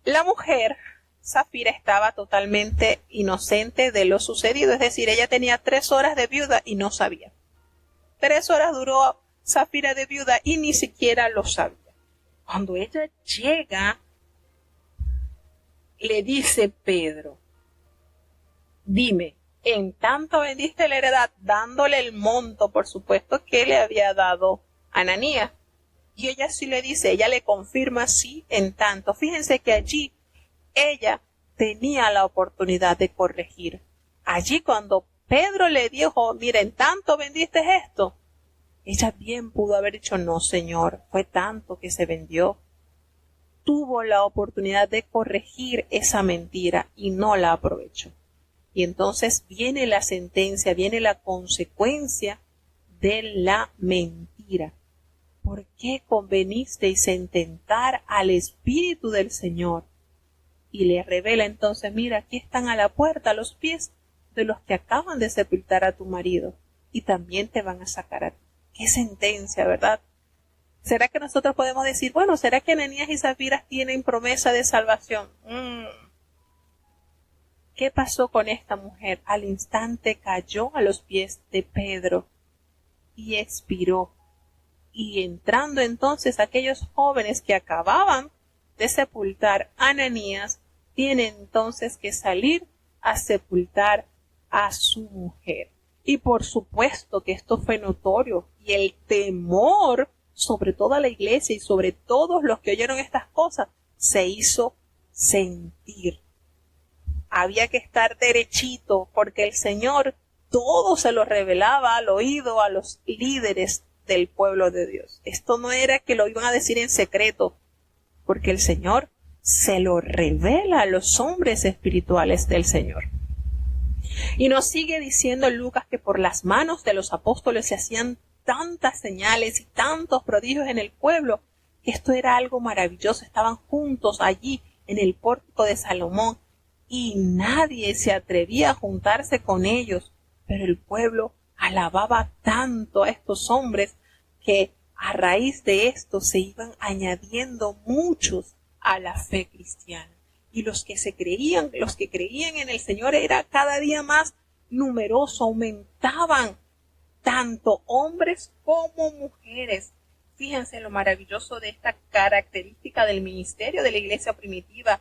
Speaker 1: La mujer, Zafira, estaba totalmente inocente de lo sucedido, es decir, ella tenía 3 horas de viuda y no sabía. 3 horas duró Zafira de viuda y ni siquiera lo sabía. Cuando ella llega, le dice Pedro, dime, en tanto vendiste la heredad, dándole el monto, por supuesto, que le había dado Ananías. Y ella sí le dice, ella le confirma sí, en tanto. Fíjense que allí ella tenía la oportunidad de corregir. Allí cuando Pedro le dijo, mira, en tanto vendiste esto, ella bien pudo haber dicho, no, señor, fue tanto que se vendió. Tuvo la oportunidad de corregir esa mentira y no la aprovechó. Y entonces viene la sentencia, viene la consecuencia de la mentira. ¿por qué convenisteis en tentar al Espíritu del Señor? Y le revela entonces, mira, aquí están a la puerta, a los pies de los que acaban de sepultar a tu marido, y también te van a sacar a ti. ¡Qué sentencia!, ¿verdad? ¿Será que nosotros podemos decir, bueno, será que Ananías y Zafira tienen promesa de salvación? ¿Qué pasó con esta mujer? Al instante cayó a los pies de Pedro y expiró. Y entrando entonces aquellos jóvenes que acababan de sepultar a Ananías, tienen entonces que salir a sepultar a su mujer. Y por supuesto que esto fue notorio, y el temor sobre toda la iglesia y sobre todos los que oyeron estas cosas se hizo sentir. Había que estar derechito, porque el Señor todo se lo revelaba al oído a los líderes del pueblo de Dios. Esto no era que lo iban a decir en secreto, porque el Señor se lo revela a los hombres espirituales del Señor. Y nos sigue diciendo Lucas que por las manos de los apóstoles se hacían tantas señales y tantos prodigios en el pueblo, que esto era algo maravilloso. Estaban juntos allí en el pórtico de Salomón y nadie se atrevía a juntarse con ellos, pero el pueblo alababa tanto a estos hombres que a raíz de esto se iban añadiendo muchos a la fe cristiana. Y los que creían en el Señor era cada día más numeroso, aumentaban tanto hombres como mujeres. Fíjense lo maravilloso de esta característica del ministerio de la iglesia primitiva.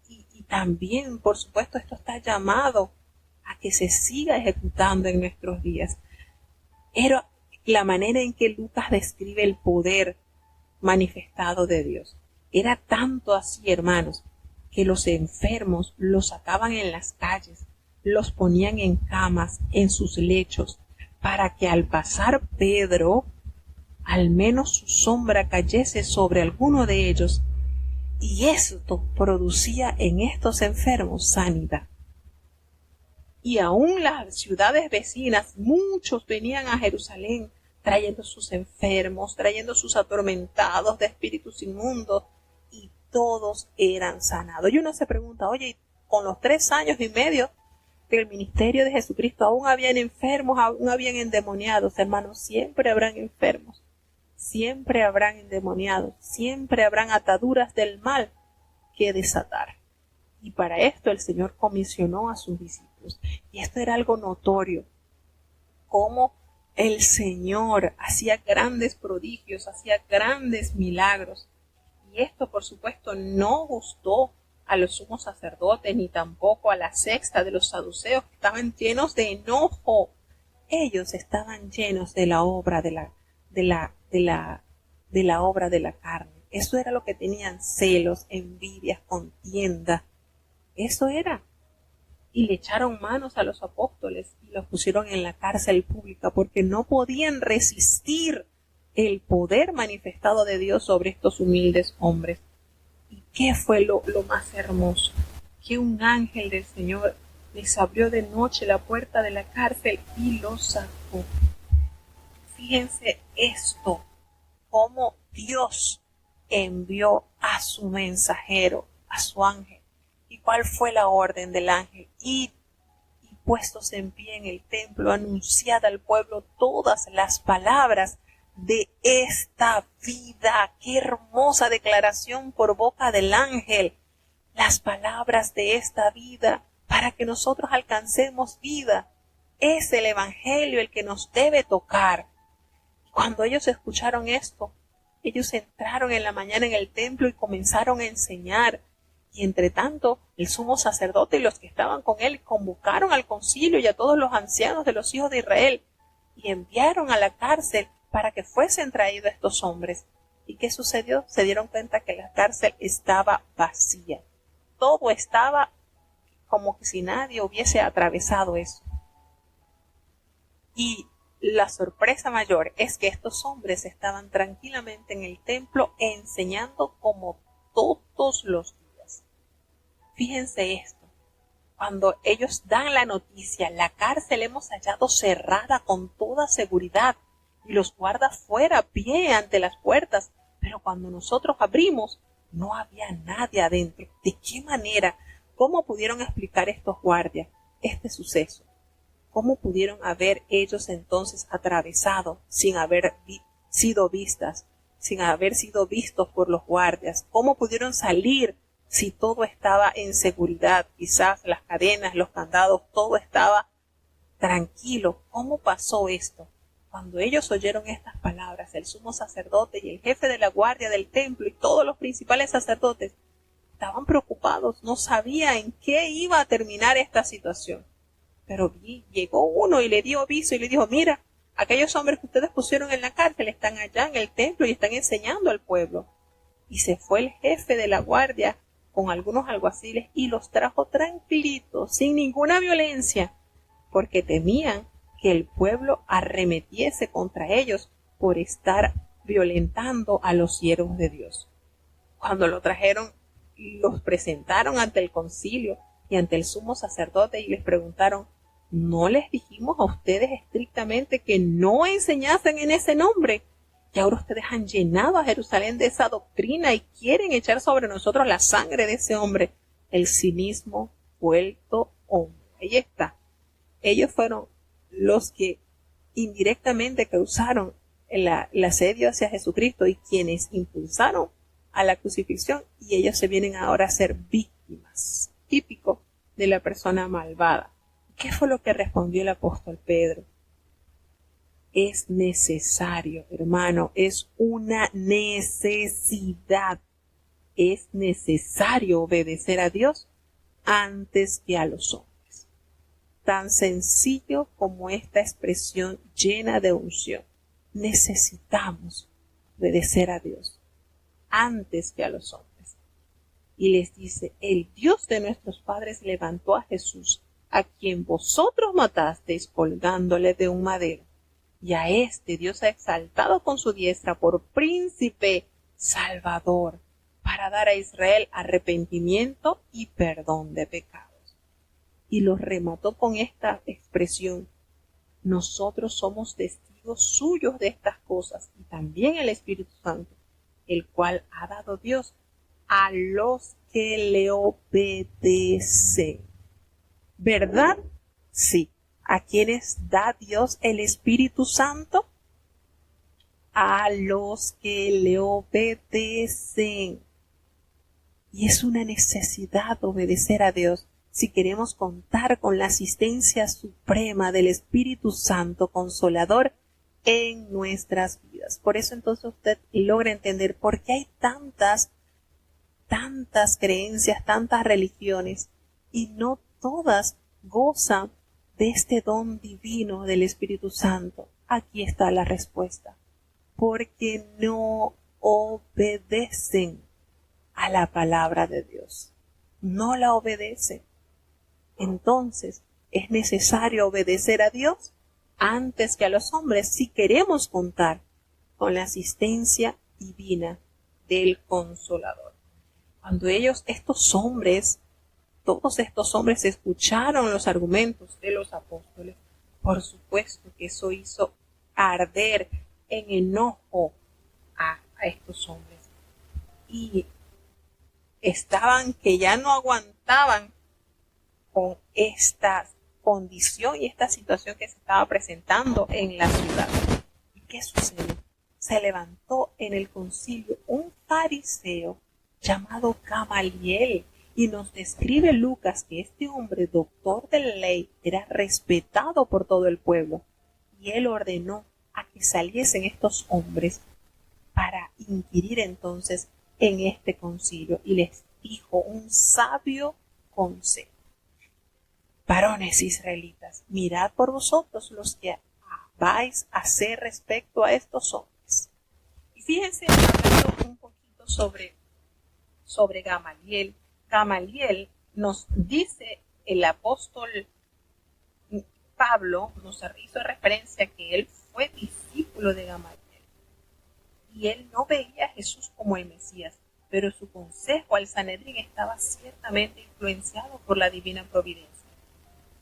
Speaker 1: Y también, por supuesto, esto está llamado a que se siga ejecutando en nuestros días. Era la manera en que Lucas describe el poder manifestado de Dios. Era tanto así, hermanos, que los enfermos los sacaban en las calles, los ponían en camas, en sus lechos, para que al pasar Pedro, al menos su sombra cayese sobre alguno de ellos, y esto producía en estos enfermos sanidad. Y aún las ciudades vecinas, muchos venían a Jerusalén trayendo sus enfermos, trayendo sus atormentados de espíritus inmundos, y todos eran sanados. Y uno se pregunta, oye, con los 3 años y medio del ministerio de Jesucristo, aún habían enfermos, aún habían endemoniados. Hermanos, siempre habrán enfermos, siempre habrán endemoniados, siempre habrán ataduras del mal que desatar. Y para esto el Señor comisionó a sus discípulos. Y esto era algo notorio, cómo el Señor hacía grandes prodigios, hacía grandes milagros. Y esto, por supuesto, no gustó a los sumos sacerdotes, ni tampoco a la secta de los saduceos, que estaban llenos de enojo. Ellos estaban llenos de la obra de la obra de la carne. Eso era lo que tenían: celos, envidias, contienda. Eso era. Y le echaron manos a los apóstoles y los pusieron en la cárcel pública porque no podían resistir el poder manifestado de Dios sobre estos humildes hombres. ¿Y qué fue lo más hermoso? Que un ángel del Señor les abrió de noche la puerta de la cárcel y los sacó. Fíjense esto, cómo Dios envió a su mensajero, a su ángel. ¿Y cuál fue la orden del ángel? Id y puestos en pie en el templo, anunciad al pueblo todas las palabras de esta vida. ¡Qué hermosa declaración por boca del ángel! Las palabras de esta vida, para que nosotros alcancemos vida. Es el evangelio el que nos debe tocar. Cuando ellos escucharon esto, ellos entraron en la mañana en el templo y comenzaron a enseñar. Y entre tanto, el sumo sacerdote y los que estaban con él convocaron al concilio y a todos los ancianos de los hijos de Israel y enviaron a la cárcel para que fuesen traídos estos hombres. ¿Y qué sucedió? Se dieron cuenta que la cárcel estaba vacía. Todo estaba como que si nadie hubiese atravesado eso. Y la sorpresa mayor es que estos hombres estaban tranquilamente en el templo enseñando como todos los días. Fíjense esto. Cuando ellos dan la noticia, la cárcel hemos hallado cerrada con toda seguridad y los guardas fuera a pie ante las puertas, pero cuando nosotros abrimos, no había nadie adentro. ¿De qué manera? ¿Cómo pudieron explicar estos guardias este suceso? ¿Cómo pudieron haber ellos entonces atravesado sin haber sido vistas, sin haber sido vistos por los guardias? ¿Cómo pudieron salir si todo estaba en seguridad? Quizás las cadenas, los candados, todo estaba tranquilo. ¿Cómo pasó esto? Cuando ellos oyeron estas palabras, el sumo sacerdote y el jefe de la guardia del templo y todos los principales sacerdotes estaban preocupados, no sabían en qué iba a terminar esta situación. Pero llegó uno y le dio aviso y le dijo, mira, aquellos hombres que ustedes pusieron en la cárcel están allá en el templo y están enseñando al pueblo. Y se fue el jefe de la guardia con algunos alguaciles y los trajo tranquilitos, sin ninguna violencia, porque temían que el pueblo arremetiese contra ellos por estar violentando a los siervos de Dios. Cuando lo trajeron, los presentaron ante el concilio y ante el sumo sacerdote y les preguntaron, ¿no les dijimos a ustedes estrictamente que no enseñasen en ese nombre? Y ahora ustedes han llenado a Jerusalén de esa doctrina y quieren echar sobre nosotros la sangre de ese hombre, el cinismo vuelto hombre. Ahí está. Ellos fueron los que indirectamente causaron el asedio hacia Jesucristo y quienes impulsaron a la crucifixión, y ellos se vienen ahora a ser víctimas, típico de la persona malvada. ¿Qué fue lo que respondió el apóstol Pedro? Es necesario, hermano, es una necesidad. Es necesario obedecer a Dios antes que a los hombres. Tan sencillo como esta expresión llena de unción. Necesitamos obedecer a Dios antes que a los hombres. Y les dice, el Dios de nuestros padres levantó a Jesús, a quien vosotros matasteis colgándole de un madero. Y a este Dios ha exaltado con su diestra por príncipe salvador, para dar a Israel arrepentimiento y perdón de pecados. Y los remató con esta expresión, nosotros somos testigos suyos de estas cosas, y también el Espíritu Santo, el cual ha dado Dios a los que le obedecen. ¿Verdad? Sí. ¿A quiénes da Dios el Espíritu Santo? A los que le obedecen. Y es una necesidad obedecer a Dios si queremos contar con la asistencia suprema del Espíritu Santo Consolador en nuestras vidas. Por eso entonces usted logra entender por qué hay tantas creencias, tantas religiones, y no todas gozan de este don divino del Espíritu Santo. Aquí está la respuesta. Porque no obedecen a la palabra de Dios. No la obedecen. Entonces, es necesario obedecer a Dios antes que a los hombres si queremos contar con la asistencia divina del Consolador. Cuando todos estos hombres escucharon los argumentos de los apóstoles, por supuesto que eso hizo arder en enojo a estos hombres. Y estaban que ya no aguantaban con esta condición y esta situación que se estaba presentando en la ciudad. ¿Y qué sucedió? Se levantó en el concilio un fariseo llamado Gamaliel, y nos describe Lucas que este hombre, doctor de la ley, era respetado por todo el pueblo, y él ordenó a que saliesen estos hombres para inquirir entonces en este concilio, y les dijo un sabio consejo. Varones israelitas, mirad por vosotros los que vais a hacer respecto a estos hombres. Y fíjense, hablando un poquito sobre Gamaliel. Gamaliel nos dice el apóstol Pablo, nos hizo referencia que él fue discípulo de Gamaliel. Y él no veía a Jesús como el Mesías, pero su consejo al Sanedrín estaba ciertamente influenciado por la divina providencia.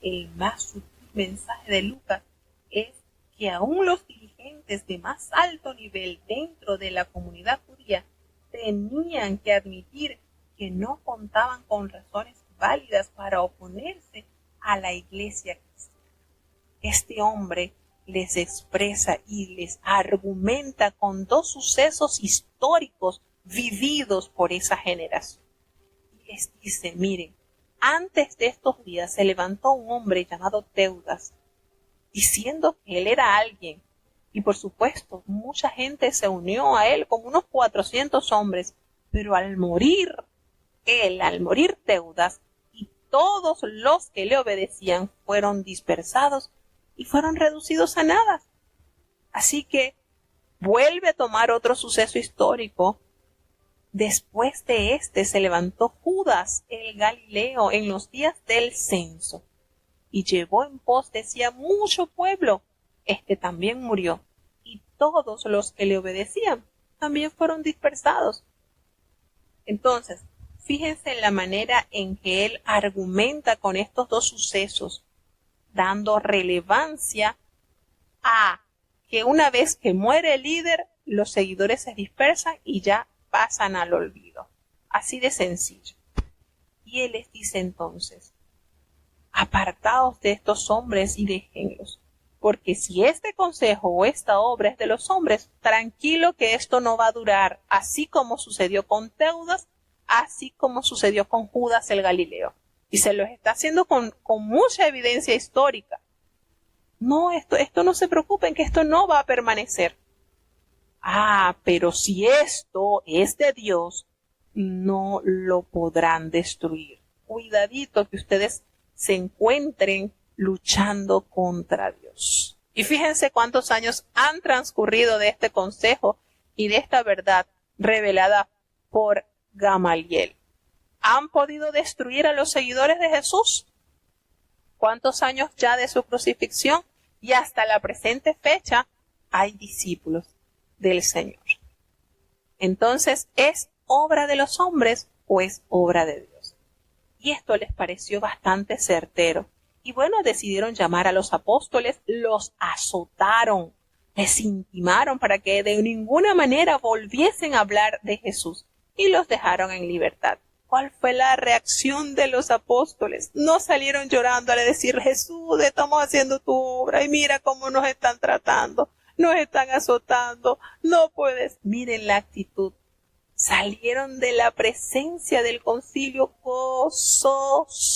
Speaker 1: El más sutil mensaje de Lucas es que aún los dirigentes gobernantes de más alto nivel dentro de la comunidad judía tenían que admitir que no contaban con razones válidas para oponerse a la iglesia cristiana. Este hombre les expresa y les argumenta con dos sucesos históricos vividos por esa generación. Y les dice, miren, antes de estos días se levantó un hombre llamado Teudas, diciendo que él era alguien. Y por supuesto, mucha gente se unió a él, como unos 400 hombres. Pero al morir Teudas, y todos los que le obedecían fueron dispersados y fueron reducidos a nada. Así que vuelve a tomar otro suceso histórico. Después de este se levantó Judas el Galileo en los días del censo y llevó en pos de sí a mucho pueblo. Este también murió y todos los que le obedecían también fueron dispersados. Entonces, fíjense en la manera en que él argumenta con estos dos sucesos, dando relevancia a que una vez que muere el líder, los seguidores se dispersan y ya pasan al olvido. Así de sencillo. Y él les dice entonces, apartaos de estos hombres y déjenlos, porque si este consejo o esta obra es de los hombres, tranquilo que esto no va a durar, así como sucedió con Teudas, así como sucedió con Judas el Galileo. Y se los está haciendo con mucha evidencia histórica. No, esto no se preocupen, que esto no va a permanecer. Pero si esto es de Dios, no lo podrán destruir. Cuidadito que ustedes se encuentren luchando contra Dios. Y fíjense cuántos años han transcurrido de este consejo y de esta verdad revelada por Gamaliel. ¿Han podido destruir a los seguidores de Jesús? ¿Cuántos años ya de su crucifixión? Y hasta la presente fecha hay discípulos del Señor. Entonces, ¿es obra de los hombres o es obra de Dios? Y esto les pareció bastante certero. Y bueno, decidieron llamar a los apóstoles, los azotaron, les intimaron para que de ninguna manera volviesen a hablar de Jesús y los dejaron en libertad. ¿Cuál fue la reacción de los apóstoles? No salieron llorando a decir, Jesús, estamos haciendo tu obra y mira cómo nos están tratando, nos están azotando, no puedes. Miren la actitud. Salieron de la presencia del concilio gozosos.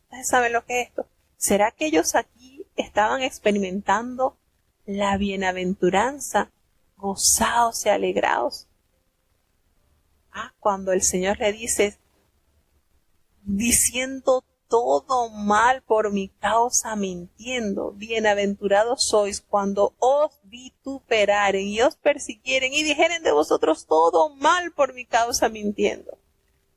Speaker 1: ¿Ustedes saben lo que es esto? ¿Será que ellos aquí estaban experimentando la bienaventuranza, gozados y alegrados? Cuando el Señor le dice, diciendo todo mal por mi causa mintiendo, bienaventurados sois cuando os vituperaren y os persiguieren y dijeren de vosotros todo mal por mi causa mintiendo.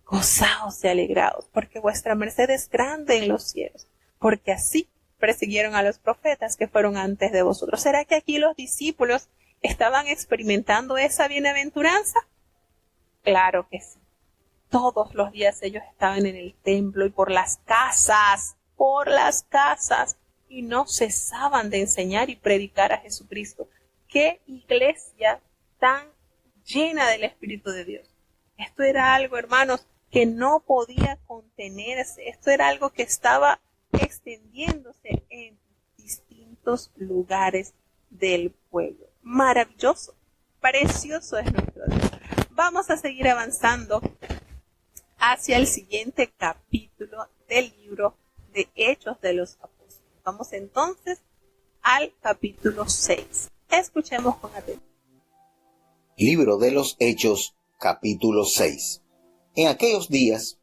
Speaker 1: Gozaos y alegraos, porque vuestra merced es grande en los cielos, porque así persiguieron a los profetas que fueron antes de vosotros. ¿Será que aquí los discípulos estaban experimentando esa bienaventuranza? Claro que sí. Todos los días ellos estaban en el templo y por las casas, y no cesaban de enseñar y predicar a Jesucristo. ¡Qué iglesia tan llena del Espíritu de Dios! Esto era algo, hermanos, que no podía contenerse. Esto era algo que estaba extendiéndose en distintos lugares del pueblo. Maravilloso, precioso es nuestro Dios. Vamos a seguir avanzando hacia el siguiente capítulo del libro de Hechos de los Apóstoles. Vamos entonces al capítulo 6. Escuchemos con atención.
Speaker 2: Libro de los Hechos, capítulo 6. En aquellos días,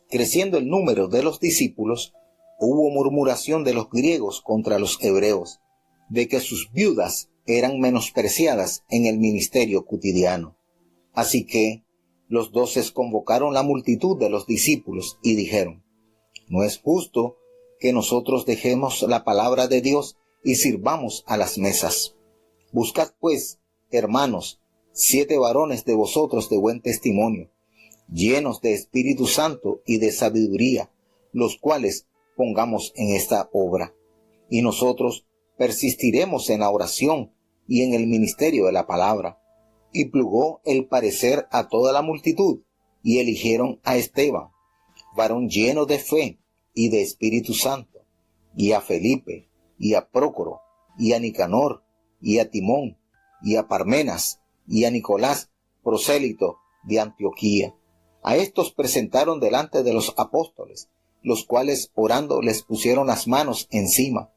Speaker 2: creciendo el número de los discípulos, hubo murmuración de los griegos contra los hebreos, de que sus viudas eran menospreciadas en el ministerio cotidiano. Así que los 12 convocaron la multitud de los discípulos y dijeron, no es justo que nosotros dejemos la palabra de Dios y sirvamos a las mesas. Buscad pues, hermanos, 7 varones de vosotros de buen testimonio, llenos de Espíritu Santo y de sabiduría, los cuales pongamos en esta obra. Y nosotros persistiremos en la oración y en el ministerio de la palabra. Y plugó el parecer a toda la multitud, y eligieron a Esteban, varón lleno de fe y de Espíritu Santo, y a Felipe, y a Prócoro, y a Nicanor, y a Timón, y a Parmenas, y a Nicolás, prosélito de Antioquía. A estos presentaron delante de los apóstoles, los cuales orando les pusieron las manos encima.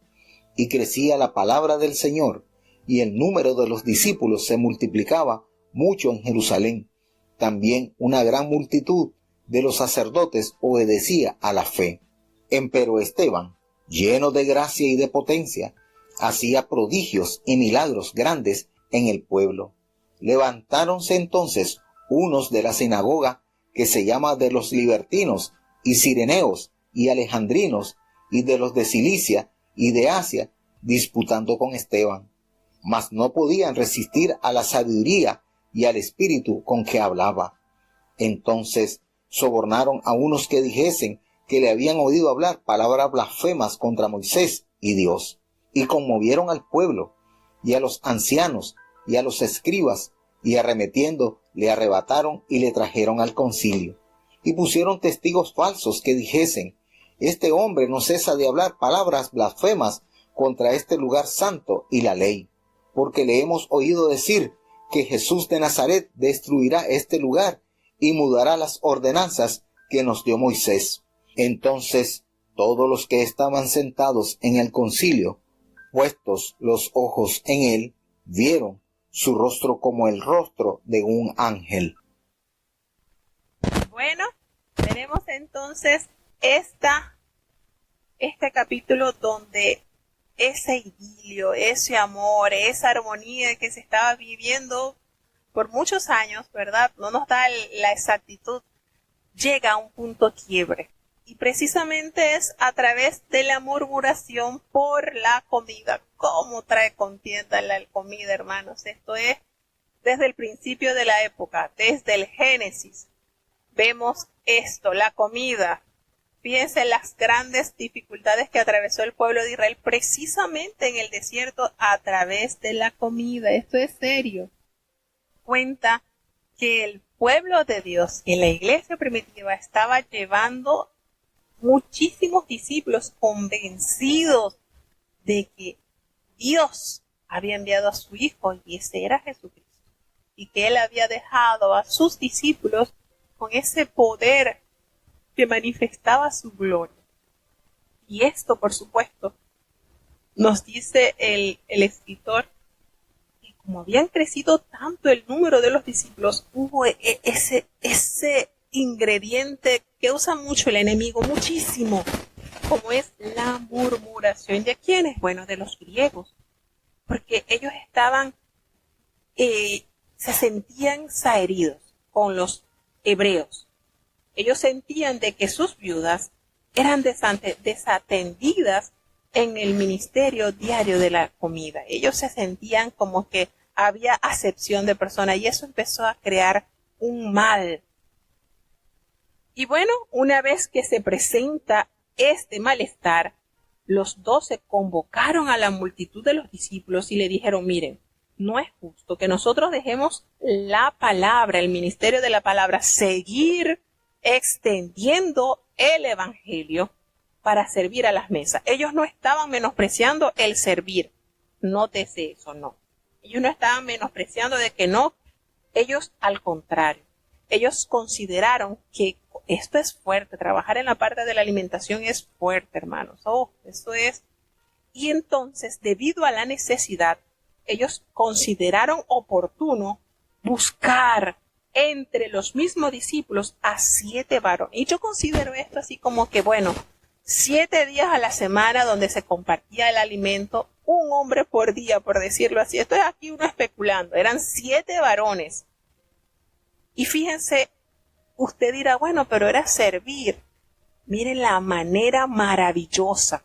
Speaker 2: Y crecía la palabra del Señor, y el número de los discípulos se multiplicaba mucho en Jerusalén. También una gran multitud de los sacerdotes obedecía a la fe. Empero Esteban, lleno de gracia y de potencia, hacía prodigios y milagros grandes en el pueblo. Levantáronse entonces unos de la sinagoga que se llama de los libertinos y cireneos y alejandrinos y de los de Cilicia y de Asia, disputando con Esteban. Mas no podían resistir a la sabiduría y al espíritu con que hablaba. Entonces sobornaron a unos que dijesen que le habían oído hablar palabras blasfemas contra Moisés y Dios, y conmovieron al pueblo, y a los ancianos, y a los escribas, y arremetiendo le arrebataron y le trajeron al concilio. Y pusieron testigos falsos que dijesen: este hombre no cesa de hablar palabras blasfemas contra este lugar santo y la ley, porque le hemos oído decir que Jesús de Nazaret destruirá este lugar y mudará las ordenanzas que nos dio Moisés. Entonces todos los que estaban sentados en el concilio, puestos los ojos en él, vieron su rostro como el rostro de un ángel.
Speaker 1: Bueno, tenemos entonces este capítulo donde ese idilio, ese amor, esa armonía que se estaba viviendo por muchos años, ¿verdad? No nos da la exactitud, llega a un punto quiebre. Y precisamente es a través de la murmuración por la comida. ¿Cómo trae contienda la comida, hermanos? Esto es desde el principio de la época, desde el Génesis. Vemos esto, la comida. Fíjense en las grandes dificultades que atravesó el pueblo de Israel precisamente en el desierto a través de la comida. Esto es serio. Cuenta que el pueblo de Dios y la iglesia primitiva estaba llevando muchísimos discípulos convencidos de que Dios había enviado a su Hijo y ese era Jesucristo. Y que Él había dejado a sus discípulos con ese poder que manifestaba su gloria. Y esto, por supuesto, nos dice el escritor, que como habían crecido tanto el número de los discípulos, hubo ese ingrediente que usa mucho el enemigo, muchísimo, como es la murmuración. ¿De quiénes? Bueno, de los griegos, porque ellos estaban, se sentían zaheridos con los hebreos. Ellos sentían de que sus viudas eran desatendidas en el ministerio diario de la comida. Ellos se sentían como que había acepción de personas y eso empezó a crear un mal. Y bueno, una vez que se presenta este malestar, los 12 convocaron a la multitud de los discípulos y le dijeron: miren, no es justo que nosotros dejemos la palabra, el ministerio de la palabra, seguir extendiendo el evangelio para servir a las mesas. Ellos no estaban menospreciando el servir. Nótese eso, no. Ellos no estaban menospreciando de que no. Ellos, al contrario, ellos consideraron que esto es fuerte. Trabajar en la parte de la alimentación es fuerte, hermanos. Eso es. Y entonces, debido a la necesidad, ellos consideraron oportuno buscar entre los mismos discípulos a 7 varones. Y yo considero esto así como que, bueno, 7 días a la semana donde se compartía el alimento, un hombre por día, por decirlo así. Esto es aquí uno especulando. Eran 7 varones. Y fíjense, usted dirá, bueno, pero era servir. Miren la manera maravillosa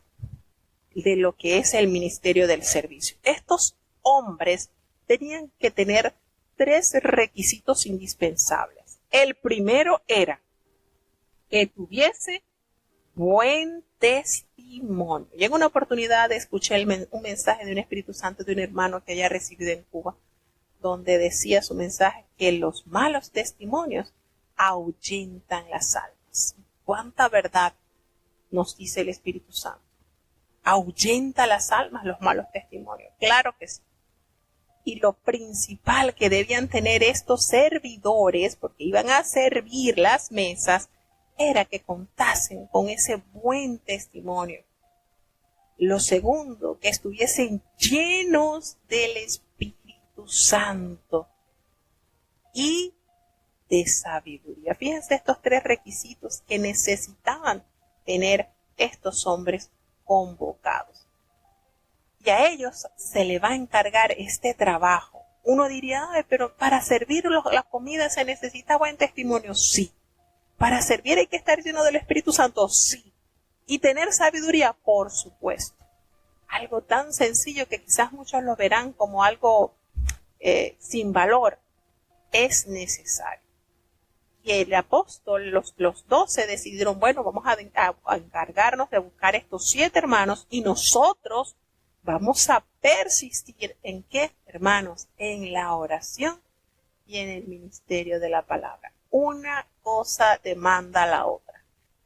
Speaker 1: de lo que es el ministerio del servicio. Estos hombres tenían que tener 3 requisitos indispensables. El primero era que tuviese buen testimonio. testimonio. Y en una oportunidad escuché un mensaje de un Espíritu Santo de un hermano que haya recibido en Cuba, donde decía su mensaje que los malos testimonios ahuyentan las almas. ¿Cuánta verdad nos dice el Espíritu Santo? ¿Ahuyenta las almas los malos testimonios? Claro que sí. Y lo principal que debían tener estos servidores, porque iban a servir las mesas, era que contasen con ese buen testimonio. Lo segundo, que estuviesen llenos del Espíritu Santo y de sabiduría. Fíjense estos tres requisitos que necesitaban tener estos hombres convocados. Y a ellos se le va a encargar este trabajo. Uno diría, pero para servir la comida se necesita buen testimonio. Sí. Para servir hay que estar lleno del Espíritu Santo. Sí. Y tener sabiduría, por supuesto. Algo tan sencillo que quizás muchos lo verán como algo sin valor. Es necesario. Y el apóstol, los 12 decidieron, bueno, vamos a encargarnos de buscar estos 7 hermanos y nosotros vamos a persistir en ¿qué, hermanos? En la oración y en el ministerio de la palabra. Una cosa demanda a la otra.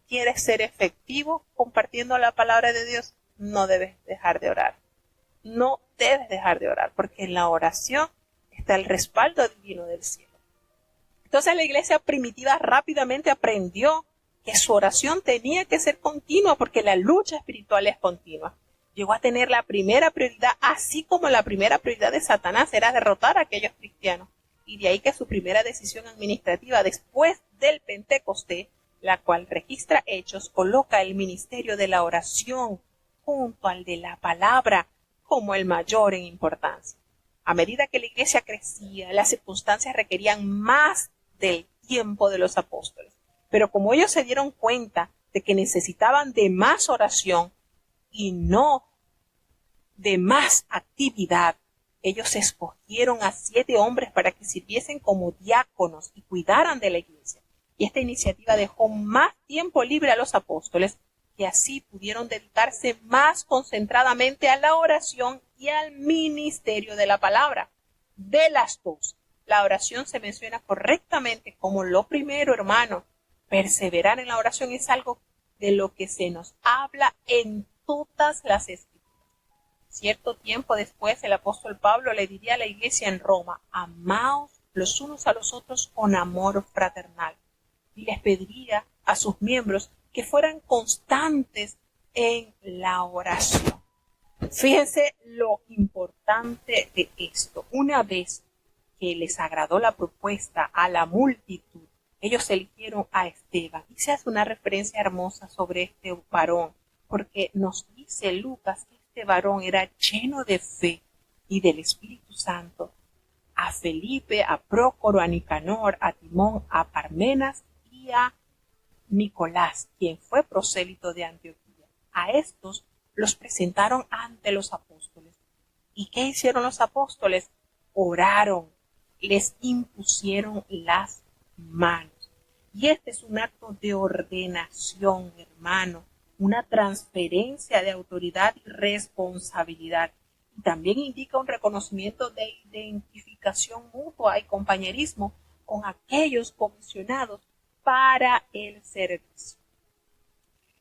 Speaker 1: ¿Quieres ser efectivo compartiendo la palabra de Dios? No debes dejar de orar. No debes dejar de orar, porque en la oración está el respaldo divino del cielo. Entonces la iglesia primitiva rápidamente aprendió que su oración tenía que ser continua, porque la lucha espiritual es continua. Llegó a tener la primera prioridad, así como la primera prioridad de Satanás era derrotar a aquellos cristianos. Y de ahí que su primera decisión administrativa después del Pentecostés, la cual registra Hechos, coloca el ministerio de la oración junto al de la palabra como el mayor en importancia. A medida que la iglesia crecía, las circunstancias requerían más del tiempo de los apóstoles. Pero como ellos se dieron cuenta de que necesitaban de más oración y no de más actividad, ellos escogieron a 7 hombres para que sirviesen como diáconos y cuidaran de la iglesia. Y esta iniciativa dejó más tiempo libre a los apóstoles, que así pudieron dedicarse más concentradamente a la oración y al ministerio de la palabra. De las dos, la oración se menciona correctamente como lo primero, hermano. Perseverar en la oración es algo de lo que se nos habla en todas las escrituras. Cierto tiempo después, el apóstol Pablo le diría a la iglesia en Roma: amaos los unos a los otros con amor fraternal. Y les pediría a sus miembros que fueran constantes en la oración. Fíjense lo importante de esto. Una vez que les agradó la propuesta a la multitud, ellos eligieron a Esteban. Y se hace una referencia hermosa sobre este varón, porque nos dice Lucas que este varón era lleno de fe y del Espíritu Santo. A Felipe, a Prócoro, a Nicanor, a Timón, a Parmenas y a Nicolás, quien fue prosélito de Antioquía. A estos los presentaron ante los apóstoles. ¿Y qué hicieron los apóstoles? Oraron, les impusieron las manos. Y este es un acto de ordenación, hermano, una transferencia de autoridad y responsabilidad. Y también indica un reconocimiento de identificación mutua y compañerismo con aquellos comisionados para el servicio.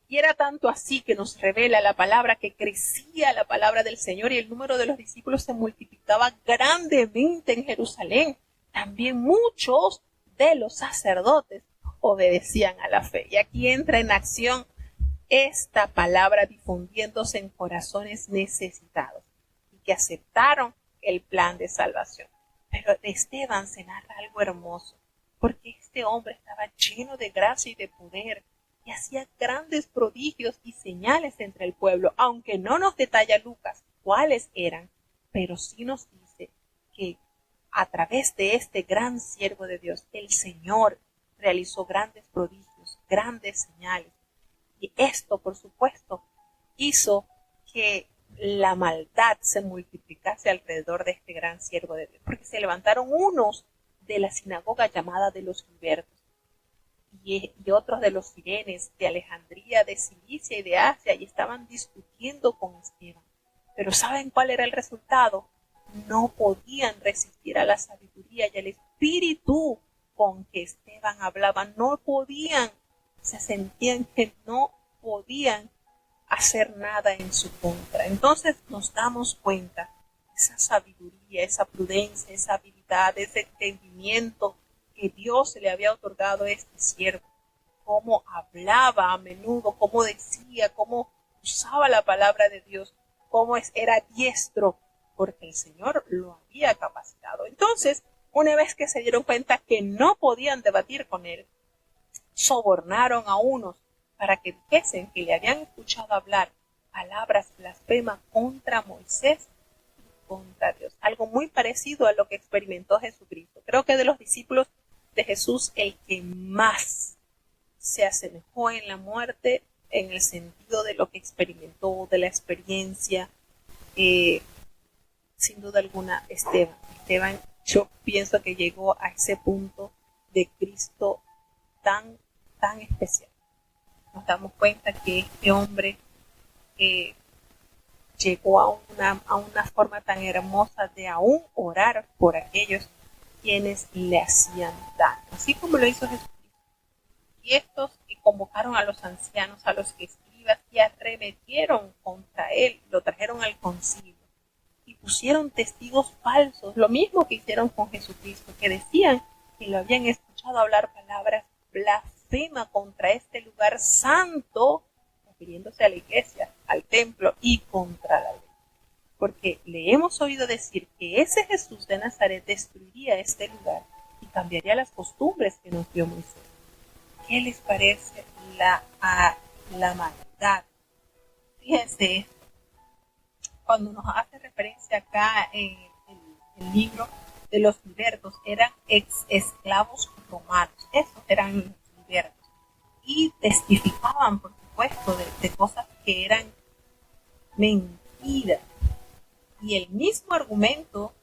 Speaker 1: Y era tanto así que nos revela la palabra que crecía la palabra del Señor y el número de los discípulos se multiplicaba grandemente en Jerusalén. También muchos de los sacerdotes obedecían a la fe. Y aquí entra en acción esta palabra difundiéndose en corazones necesitados y que aceptaron el plan de salvación. Pero de Esteban se narra algo hermoso, porque este hombre estaba lleno de gracia y de poder y hacía grandes prodigios y señales entre el pueblo, aunque no nos detalla Lucas cuáles eran, pero sí nos dice que a través de este gran siervo de Dios, el Señor realizó grandes prodigios, grandes señales. Y esto, por supuesto, hizo que la maldad se multiplicase alrededor de este gran siervo de Dios, porque se levantaron unos de la sinagoga llamada de los libertos. y otros de los sirenes de Alejandría, de Cilicia y de Asia, y estaban discutiendo con Esteban. Pero ¿saben cuál era el resultado? No podían resistir a la sabiduría y al espíritu con que Esteban hablaba. No podían, se sentían que no podían hacer nada en su contra. Entonces nos damos cuenta, esa sabiduría, esa prudencia, esa habilidad, ese entendimiento que Dios le había otorgado a este siervo, cómo hablaba a menudo, cómo decía, cómo usaba la palabra de Dios, cómo era diestro, porque el Señor lo había capacitado. Entonces, una vez que se dieron cuenta que no podían debatir con él, sobornaron a unos para que dijesen que le habían escuchado hablar palabras blasfemas contra Moisés y contra Dios. Algo muy parecido a lo que experimentó Jesucristo. Creo que de los discípulos de Jesús, el que más se asemejó en la muerte, en el sentido de lo que experimentó, de la experiencia, sin duda alguna, Esteban. Esteban, yo pienso que llegó a ese punto de Cristo tan especial. Nos damos cuenta que este hombre llegó a una forma tan hermosa de aún orar por aquellos quienes le hacían daño, así como lo hizo Jesucristo. Y estos que convocaron a los ancianos, a los escribas, y arremetieron contra él, lo trajeron al concilio y pusieron testigos falsos, lo mismo que hicieron con Jesucristo, que decían que lo habían escuchado hablar palabras blasfemas contra este lugar santo, refiriéndose a la iglesia, al templo y contra la ley. Porque le hemos oído decir que ese Jesús de Nazaret destruiría este lugar y cambiaría las costumbres que nos dio Moisés. ¿Qué les parece la maldad? Fíjense esto. Cuando nos hace referencia acá en el libro de los libertos, eran esclavos romanos. Esos eran los libertos. Y testificaban, por supuesto, de cosas que eran mentiras. Y el mismo argumento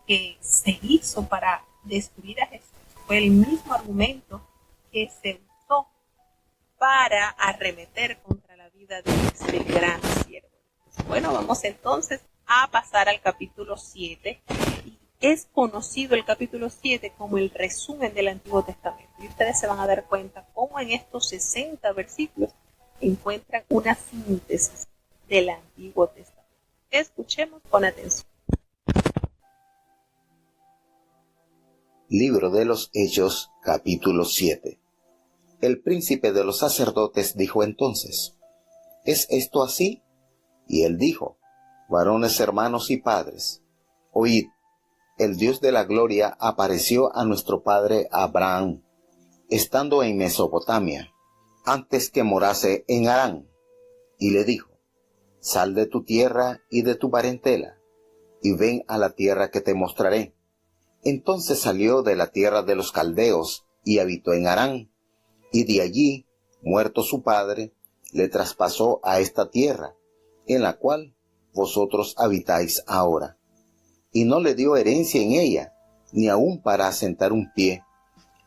Speaker 1: que se hizo para destruir a Jesús fue el mismo argumento que se usó para arremeter contra la vida de este gran siervo. Bueno, vamos entonces a pasar al capítulo 7. Y es conocido el capítulo 7 como el resumen del Antiguo Testamento. Y ustedes se van a dar cuenta cómo en estos 60 versículos encuentran una síntesis del Antiguo Testamento. Escuchemos con atención.
Speaker 2: Libro de los Hechos, capítulo 7. El príncipe de los sacerdotes dijo entonces: ¿Es esto así? Y él dijo: varones, hermanos y padres, oíd, el Dios de la gloria apareció a nuestro padre Abraham, estando en Mesopotamia, antes que morase en Harán, y le dijo: sal de tu tierra y de tu parentela, y ven a la tierra que te mostraré. Entonces salió de la tierra de los caldeos, y habitó en Harán, y de allí, muerto su padre, le traspasó a esta tierra, en la cual vosotros habitáis ahora. Y no le dio herencia en ella, ni aun para asentar un pie,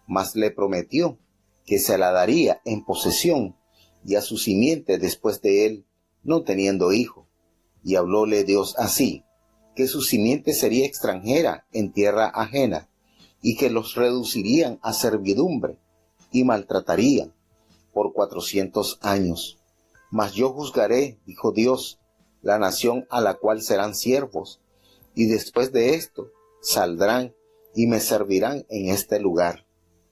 Speaker 2: mas le prometió que se la daría en posesión, y a su simiente después de él, no teniendo hijo. Y hablóle Dios así, que su simiente sería extranjera en tierra ajena, y que los reducirían a servidumbre, y maltratarían por 400 años. Mas yo juzgaré, dijo Dios, la nación a la cual serán siervos, y después de esto saldrán y me servirán en este lugar.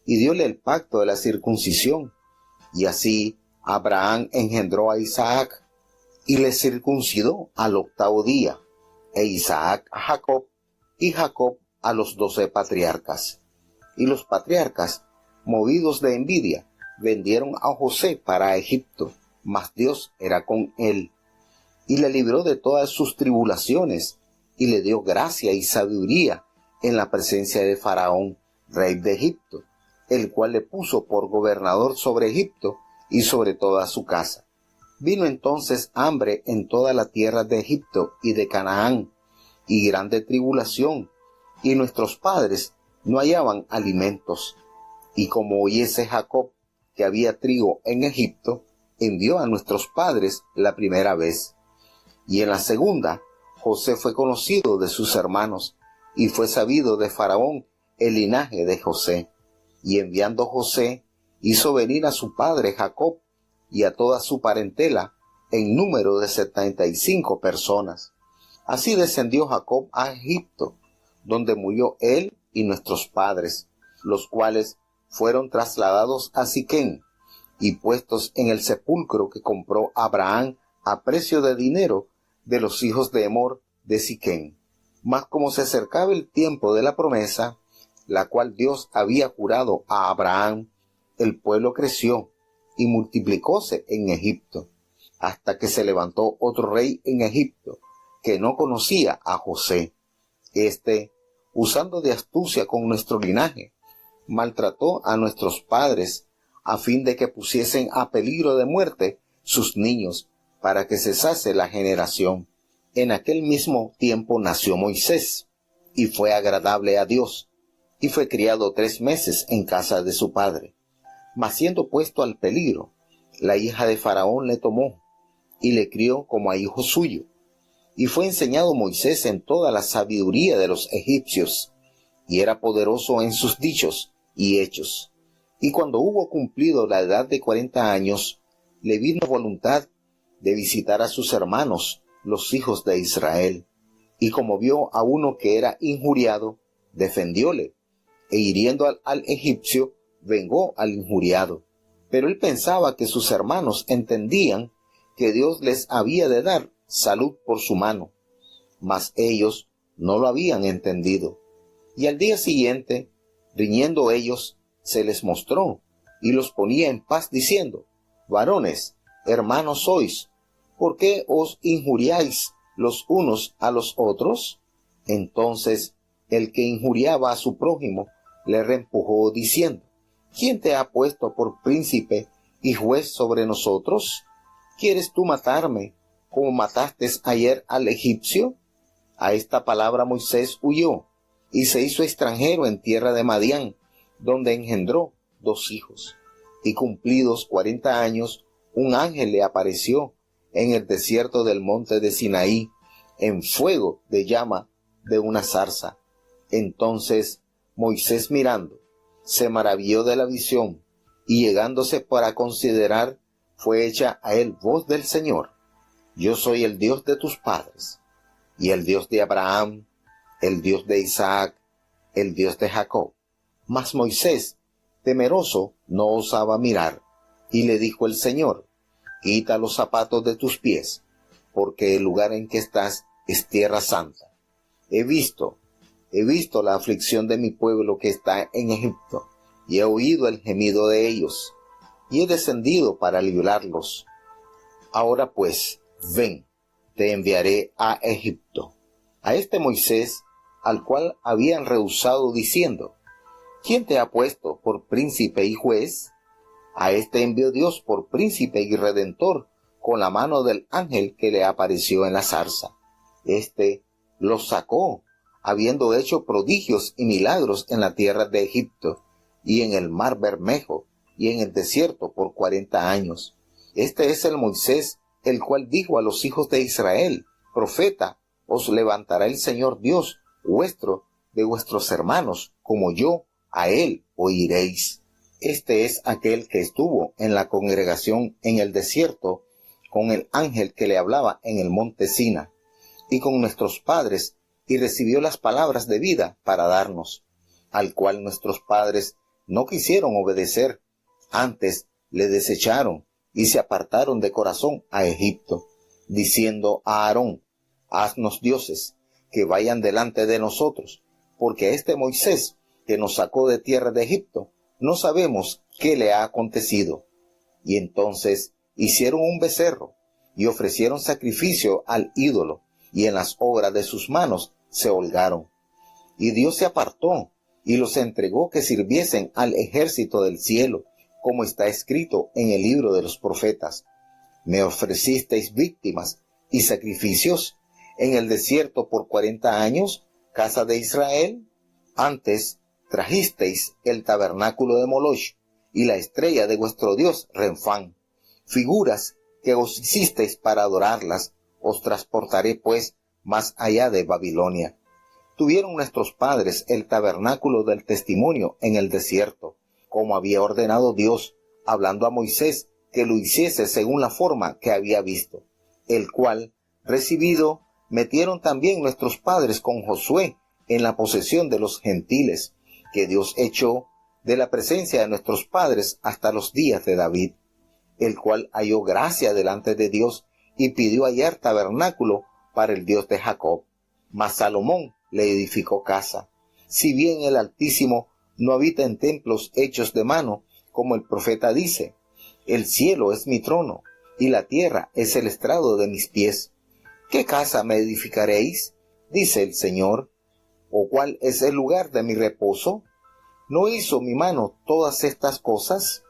Speaker 2: Y dióle el pacto de la circuncisión, y así Abraham engendró a Isaac, y le circuncidó al 8º día, e Isaac a Jacob, y Jacob a los 12 patriarcas. Y los patriarcas, movidos de envidia, vendieron a José para Egipto, mas Dios era con él, y le libró de todas sus tribulaciones, y le dio gracia y sabiduría en la presencia de Faraón, rey de Egipto, el cual le puso por gobernador sobre Egipto y sobre toda su casa. Vino entonces hambre en toda la tierra de Egipto y de Canaán, y grande tribulación, y nuestros padres no hallaban alimentos. Y como oyese Jacob que había trigo en Egipto, envió a nuestros padres la primera vez. Y en la segunda, José fue conocido de sus hermanos, y fue sabido de Faraón el linaje de José. Y enviando José, hizo venir a su padre Jacob y a toda su parentela, en número de 75 personas. Así descendió Jacob a Egipto, donde murió él y nuestros padres, los cuales fueron trasladados a Siquem y puestos en el sepulcro que compró Abraham a precio de dinero de los hijos de Hemor de Siquem. Mas como se acercaba el tiempo de la promesa, la cual Dios había jurado a Abraham, el pueblo creció y multiplicóse en Egipto, hasta que se levantó otro rey en Egipto, que no conocía a José. Este, usando de astucia con nuestro linaje, maltrató a nuestros padres, a fin de que pusiesen a peligro de muerte sus niños, para que cesase la generación. En aquel mismo tiempo nació Moisés, y fue agradable a Dios, y fue criado 3 meses en casa de su padre. Mas siendo puesto al peligro, la hija de Faraón le tomó, y le crió como a hijo suyo. Y fue enseñado Moisés en toda la sabiduría de los egipcios, y era poderoso en sus dichos y hechos. Y cuando hubo cumplido la edad de 40 años, le vino voluntad de visitar a sus hermanos, los hijos de Israel. Y como vio a uno que era injuriado, defendióle, e hiriendo al egipcio, vengó al injuriado. Pero él pensaba que sus hermanos entendían que Dios les había de dar salud por su mano, mas ellos no lo habían entendido. Y al día siguiente, riñendo ellos, se les mostró, y los ponía en paz, diciendo: varones, hermanos sois, ¿por qué os injuriáis los unos a los otros? Entonces el que injuriaba a su prójimo le reempujó, diciendo: ¿quién te ha puesto por príncipe y juez sobre nosotros? ¿Quieres tú matarme, como mataste ayer al egipcio? A esta palabra Moisés huyó, y se hizo extranjero en tierra de Madián, donde engendró 2 hijos. Y cumplidos 40 años, un ángel le apareció en el desierto del monte de Sinaí, en fuego de llama de una zarza. Entonces Moisés, mirando, se maravilló de la visión, y llegándose para considerar, fue hecha a él voz del Señor: yo soy el Dios de tus padres, y el Dios de Abraham, el Dios de Isaac, el Dios de Jacob. Mas Moisés, temeroso, no osaba mirar, y le dijo el Señor: quita los zapatos de tus pies, porque el lugar en que estás es tierra santa. He visto la aflicción de mi pueblo que está en Egipto, y he oído el gemido de ellos, y he descendido para librarlos. Ahora pues, ven, te enviaré a Egipto. A este Moisés, al cual habían rehusado, diciendo: ¿quién te ha puesto por príncipe y juez? A este envió Dios por príncipe y redentor, con la mano del ángel que le apareció en la zarza. Este los sacó, habiendo hecho prodigios y milagros en la tierra de Egipto, y en el mar Bermejo, y en el desierto por 40 años. Este es el Moisés, el cual dijo a los hijos de Israel: profeta os levantará el Señor Dios vuestro de vuestros hermanos, como yo a él oiréis. Este es aquel que estuvo en la congregación en el desierto con el ángel que le hablaba en el monte Sina, y con nuestros padres, y recibió las palabras de vida para darnos, al cual nuestros padres no quisieron obedecer, antes le desecharon y se apartaron de corazón a Egipto, diciendo a Aarón: haznos dioses que vayan delante de nosotros, porque a este Moisés que nos sacó de tierra de Egipto no sabemos qué le ha acontecido. Y entonces hicieron un becerro y ofrecieron sacrificio al ídolo, y en las obras de sus manos se holgaron. Y Dios se apartó y los entregó que sirviesen al ejército del cielo, como está escrito en el libro de los profetas: me ofrecisteis víctimas y sacrificios en el desierto por 40 años, casa de Israel. Antes trajisteis el tabernáculo de Moloch y la estrella de vuestro Dios Renfán, figuras que os hicisteis para adorarlas. Os transportaré pues más allá de Babilonia. Tuvieron nuestros padres el tabernáculo del testimonio en el desierto, como había ordenado Dios, hablando a Moisés que lo hiciese según la forma que había visto, el cual, recibido, metieron también nuestros padres con Josué en la posesión de los gentiles, que Dios echó de la presencia de nuestros padres hasta los días de David, el cual halló gracia delante de Dios y pidió hallar tabernáculo para el Dios de Jacob. Mas Salomón le edificó casa, si bien el Altísimo no habita en templos hechos de mano, como el profeta dice: el cielo es mi trono, y la tierra es el estrado de mis pies. ¿Qué casa me edificaréis? Dice el Señor. ¿O cuál es el lugar de mi reposo? ¿No hizo mi mano todas estas cosas?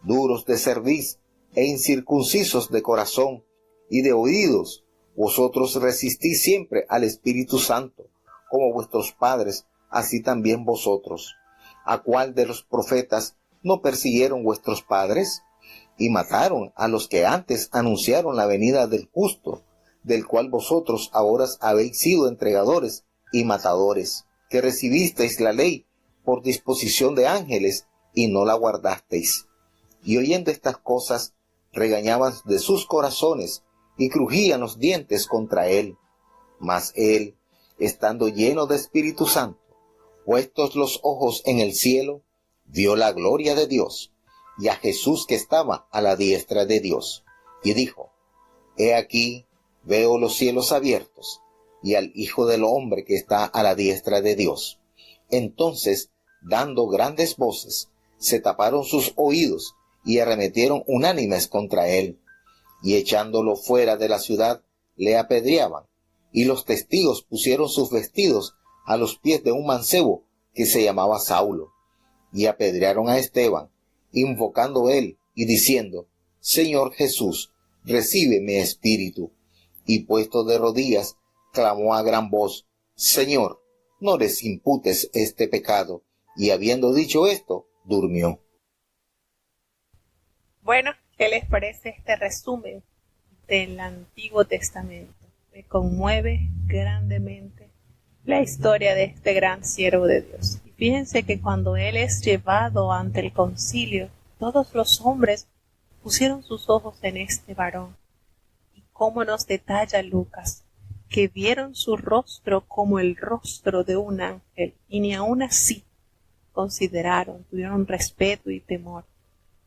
Speaker 2: Duros de cerviz e incircuncisos de corazón y de oídos, vosotros resistís siempre al Espíritu Santo, como vuestros padres, así también vosotros. ¿A cuál de los profetas no persiguieron vuestros padres? Y mataron a los que antes anunciaron la venida del justo, del cual vosotros ahora habéis sido entregadores y matadores, que recibisteis la ley por disposición de ángeles y no la guardasteis. Y oyendo estas cosas, regañaban de sus corazones y crujían los dientes contra él. Mas él, estando lleno de Espíritu Santo, puestos los ojos en el cielo, vio la gloria de Dios y a Jesús que estaba a la diestra de Dios, y dijo: He aquí, veo los cielos abiertos, y al Hijo del Hombre que está a la diestra de Dios. Entonces, dando grandes voces, se taparon sus oídos y arremetieron unánimes contra él, y echándolo fuera de la ciudad, le apedreaban, y los testigos pusieron sus vestidos a los pies de un mancebo que se llamaba Saulo, y apedrearon a Esteban, invocando él y diciendo: Señor Jesús, recibe mi espíritu. Y puesto de rodillas, clamó a gran voz: Señor, no les imputes este pecado. Y habiendo dicho esto, durmió.
Speaker 1: Bueno, ¿qué les parece este resumen del Antiguo Testamento? Me conmueve grandemente la historia de este gran siervo de Dios. Y fíjense que cuando él es llevado ante el concilio, todos los hombres pusieron sus ojos en este varón. Y cómo nos detalla Lucas, que vieron su rostro como el rostro de un ángel, y ni aun así consideraron, tuvieron respeto y temor.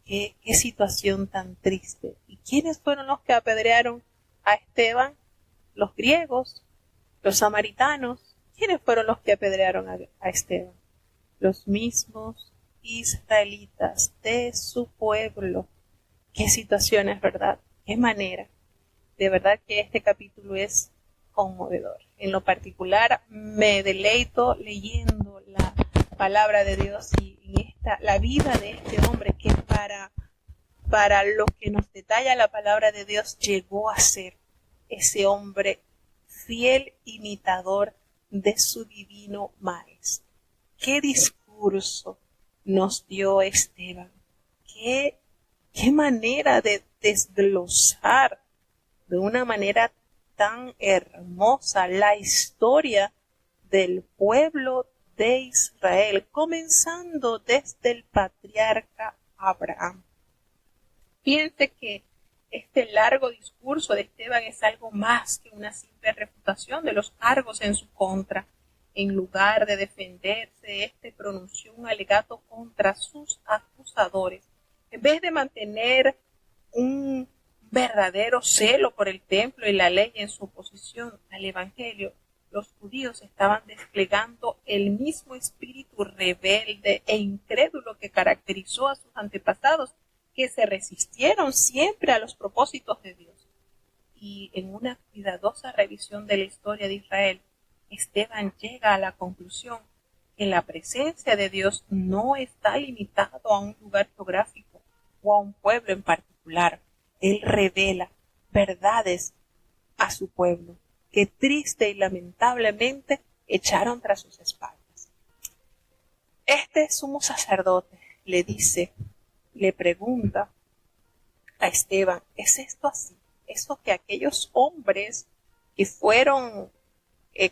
Speaker 1: Qué situación tan triste. ¿Y quiénes fueron los que apedrearon a Esteban? Los griegos, los samaritanos. ¿Quiénes fueron los que apedrearon a Esteban? Los mismos israelitas de su pueblo. Qué situaciones, ¿verdad? Qué manera. De verdad que este capítulo es conmovedor. En lo particular, me deleito leyendo la palabra de Dios y en la vida de este hombre que para lo que nos detalla la palabra de Dios llegó a ser ese hombre fiel imitador de su divino maestro. Qué discurso nos dio Esteban. Qué manera de desglosar de una manera tan hermosa la historia del pueblo de Israel, comenzando desde el patriarca Abraham. Fíjense que este largo discurso de Esteban es algo más que una simple refutación de los cargos en su contra. En lugar de defenderse, este pronunció un alegato contra sus acusadores. En vez de mantener un verdadero celo por el templo y la ley en su oposición al evangelio, los judíos estaban desplegando el mismo espíritu rebelde e incrédulo que caracterizó a sus antepasados, que se resistieron siempre a los propósitos de Dios. Y en una cuidadosa revisión de la historia de Israel, Esteban llega a la conclusión que la presencia de Dios no está limitado a un lugar geográfico o a un pueblo en particular. Él revela verdades a su pueblo que triste y lamentablemente echaron tras sus espaldas. Este sumo sacerdote le dice le pregunta a Esteban, ¿es esto así? ¿Esto que aquellos hombres que fueron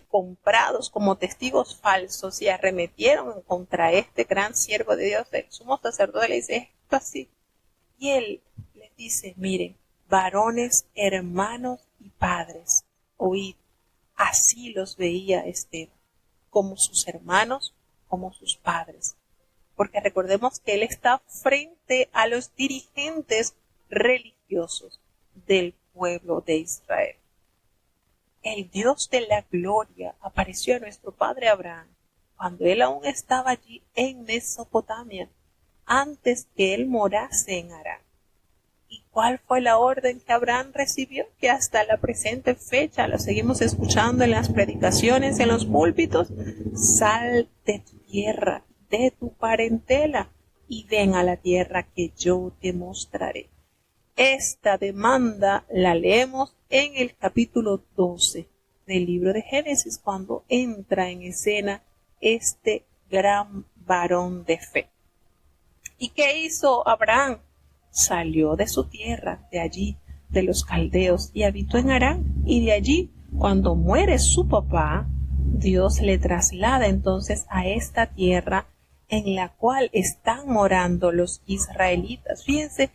Speaker 1: comprados como testigos falsos y arremetieron contra este gran siervo de Dios, el sumo sacerdote, le dice, ¿es esto así? Y él les dice, miren, varones, hermanos y padres, oíd, así los veía Esteban, como sus hermanos, como sus padres. Porque recordemos que él está frente a los dirigentes religiosos del pueblo de Israel. El Dios de la gloria apareció a nuestro padre Abraham cuando él aún estaba allí en Mesopotamia, antes que él morase en Harán. ¿Y cuál fue la orden que Abraham recibió? Que hasta la presente fecha la seguimos escuchando en las predicaciones, en los púlpitos. Sal de tu tierra, de tu parentela, y ven a la tierra que yo te mostraré. Esta demanda la leemos en el capítulo 12 del libro de Génesis, cuando entra en escena este gran varón de fe. ¿Y qué hizo Abraham? Salió de su tierra, de allí, de los caldeos, y habitó en Harán. Y de allí, cuando muere su papá, Dios le traslada entonces a esta tierra en la cual están morando los israelitas. Fíjense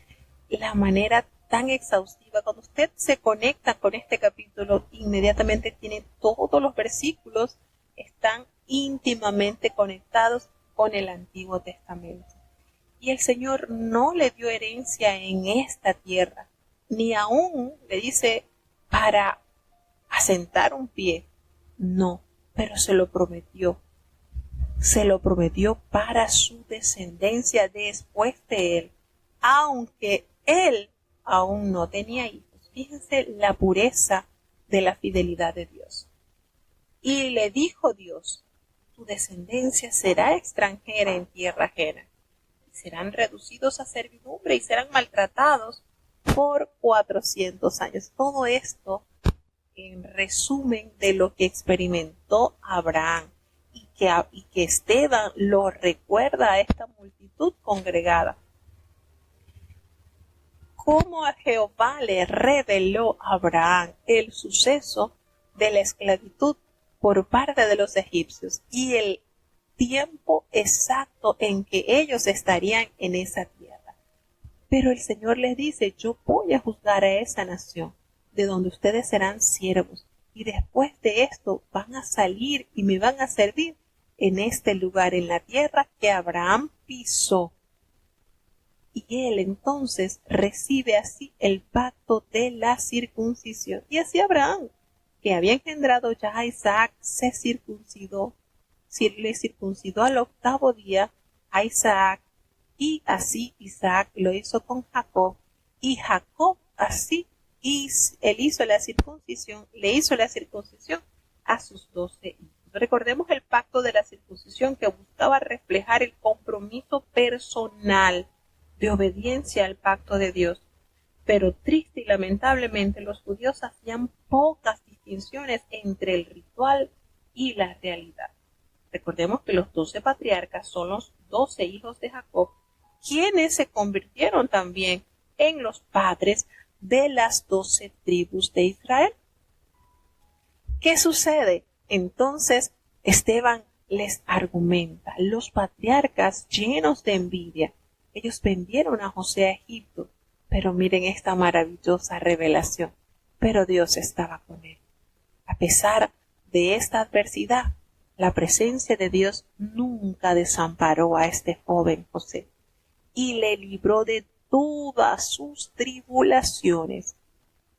Speaker 1: la manera tan exhaustiva. Cuando usted se conecta con este capítulo, inmediatamente tiene todos los versículos, están íntimamente conectados con el Antiguo Testamento. Y el Señor no le dio herencia en esta tierra, ni aún le dice para asentar un pie. No, pero se lo prometió. Se lo prometió para su descendencia después de él, aunque él aún no tenía hijos. Fíjense la pureza de la fidelidad de Dios. Y le dijo Dios, tu descendencia será extranjera en tierra ajena, y serán reducidos a servidumbre y serán maltratados por 400 años. Todo esto en resumen de lo que experimentó Abraham y que Esteban lo recuerda a esta multitud congregada. Cómo a Jehová le reveló a Abraham el suceso de la esclavitud por parte de los egipcios y el tiempo exacto en que ellos estarían en esa tierra. Pero el Señor les dice, yo voy a juzgar a esa nación, de donde ustedes serán siervos, y después de esto van a salir y me van a servir en este lugar, en la tierra que Abraham pisó. Y él entonces recibe así el pacto de la circuncisión. Y así Abraham, que había engendrado ya a Isaac, le circuncidó al 8º día a Isaac, y así Isaac lo hizo con Jacob, y Jacob así él hizo la circuncisión, le hizo la circuncisión a sus 12 hijos. Recordemos el pacto de la circuncisión que buscaba reflejar el compromiso personal de obediencia al pacto de Dios. Pero triste y lamentablemente los judíos hacían pocas distinciones entre el ritual y la realidad. Recordemos que los 12 patriarcas son los 12 hijos de Jacob, quienes se convirtieron también en los padres de las 12 tribus de Israel. ¿Qué sucede? Entonces Esteban les argumenta, los patriarcas llenos de envidia, ellos vendieron a José a Egipto, pero miren esta maravillosa revelación, pero Dios estaba con él. A pesar de esta adversidad, la presencia de Dios nunca desamparó a este joven José y le libró de todas sus tribulaciones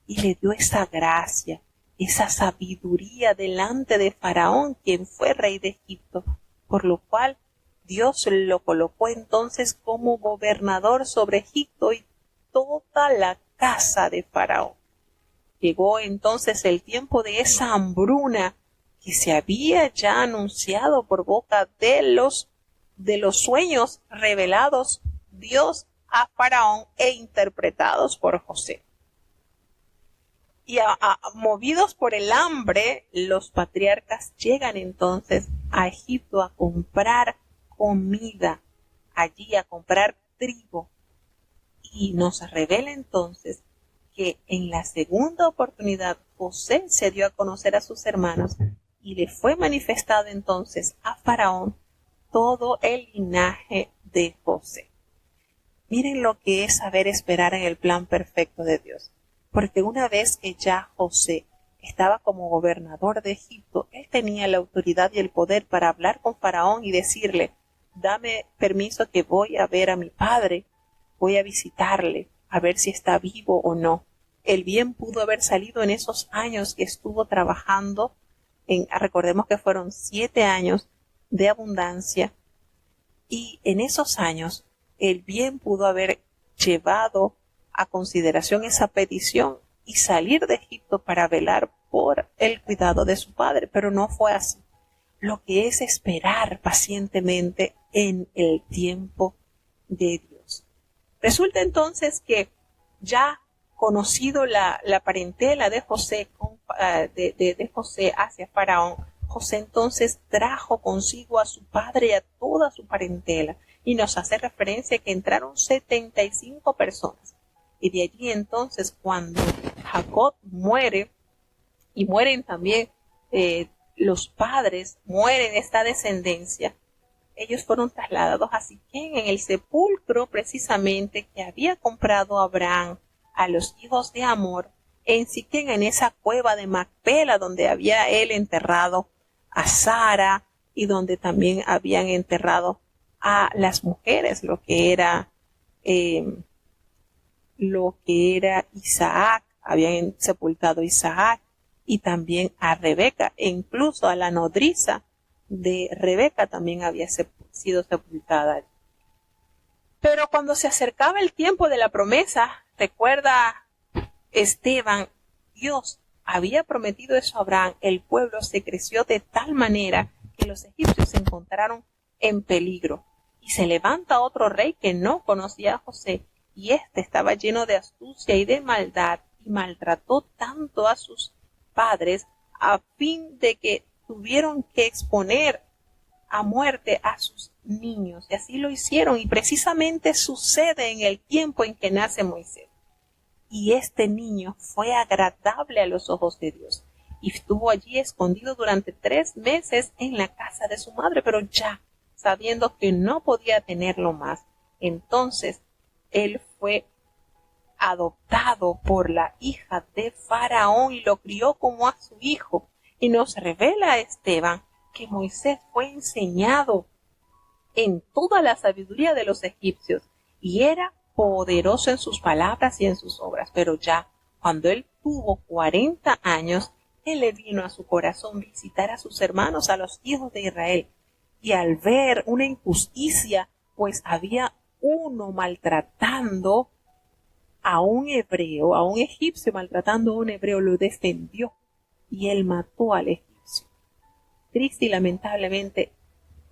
Speaker 1: y le dio esa gracia, esa sabiduría delante de Faraón, quien fue rey de Egipto, por lo cual Dios lo colocó entonces como gobernador sobre Egipto y toda la casa de Faraón. Llegó entonces el tiempo de esa hambruna que se había ya anunciado por boca de los sueños revelados Dios a Faraón e interpretados por José. Y movidos por el hambre, los patriarcas llegan entonces a Egipto a comprar comida, allí a comprar trigo, Y nos revela entonces que en la segunda oportunidad José se dio a conocer a sus hermanos y le fue manifestado entonces a Faraón todo el linaje de José. Miren lo que es saber esperar en el plan perfecto de Dios, porque una vez que ya José estaba como gobernador de Egipto, él tenía la autoridad y el poder para hablar con Faraón y decirle: dame permiso que voy a ver a mi padre, voy a visitarle, a ver si está vivo o no. Él bien pudo haber salido en esos años que estuvo trabajando, recordemos que fueron 7 años de abundancia, y en esos años él bien pudo haber llevado a consideración esa petición y salir de Egipto para velar por el cuidado de su padre, pero no fue así. Lo que es esperar pacientemente en el tiempo de Dios. Resulta entonces que ya conocido la parentela de José, de José hacia Faraón, José entonces trajo consigo a su padre y a toda su parentela, y nos hace referencia que entraron 75 personas. Y de allí entonces, cuando Jacob muere, y mueren también los padres, mueren esta descendencia, ellos fueron trasladados a Siquén, en el sepulcro precisamente que había comprado Abraham a los hijos de Amor, en Siquén, en esa cueva de Macpela, donde había él enterrado a Sara y donde también habían enterrado a las mujeres, lo que era Isaac, habían sepultado a Isaac y también a Rebeca, e incluso a la nodriza de Rebeca también había sido sepultada. Pero cuando se acercaba el tiempo de la promesa, recuerda Esteban, Dios había prometido eso a Abraham, el pueblo se creció de tal manera que los egipcios se encontraron en peligro. Y se levanta otro rey que no conocía a José, y éste estaba lleno de astucia y de maldad, y maltrató tanto a sus padres a fin de que tuvieron que exponer a muerte a sus niños, y así lo hicieron, y precisamente sucede en el tiempo en que nace Moisés. Y este niño fue agradable a los ojos de Dios, y estuvo allí escondido durante 3 meses en la casa de su madre, pero ya sabiendo que no podía tenerlo más, entonces él fue adoptado por la hija de Faraón y lo crió como a su hijo. Y nos revela Esteban que Moisés fue enseñado en toda la sabiduría de los egipcios y era poderoso en sus palabras y en sus obras. Pero ya cuando él tuvo 40 años, él le vino a su corazón visitar a sus hermanos, a los hijos de Israel. Y al ver una injusticia, pues había uno maltratando a un hebreo, a un egipcio maltratando a un hebreo, lo defendió y él mató al egipcio. Triste y lamentablemente,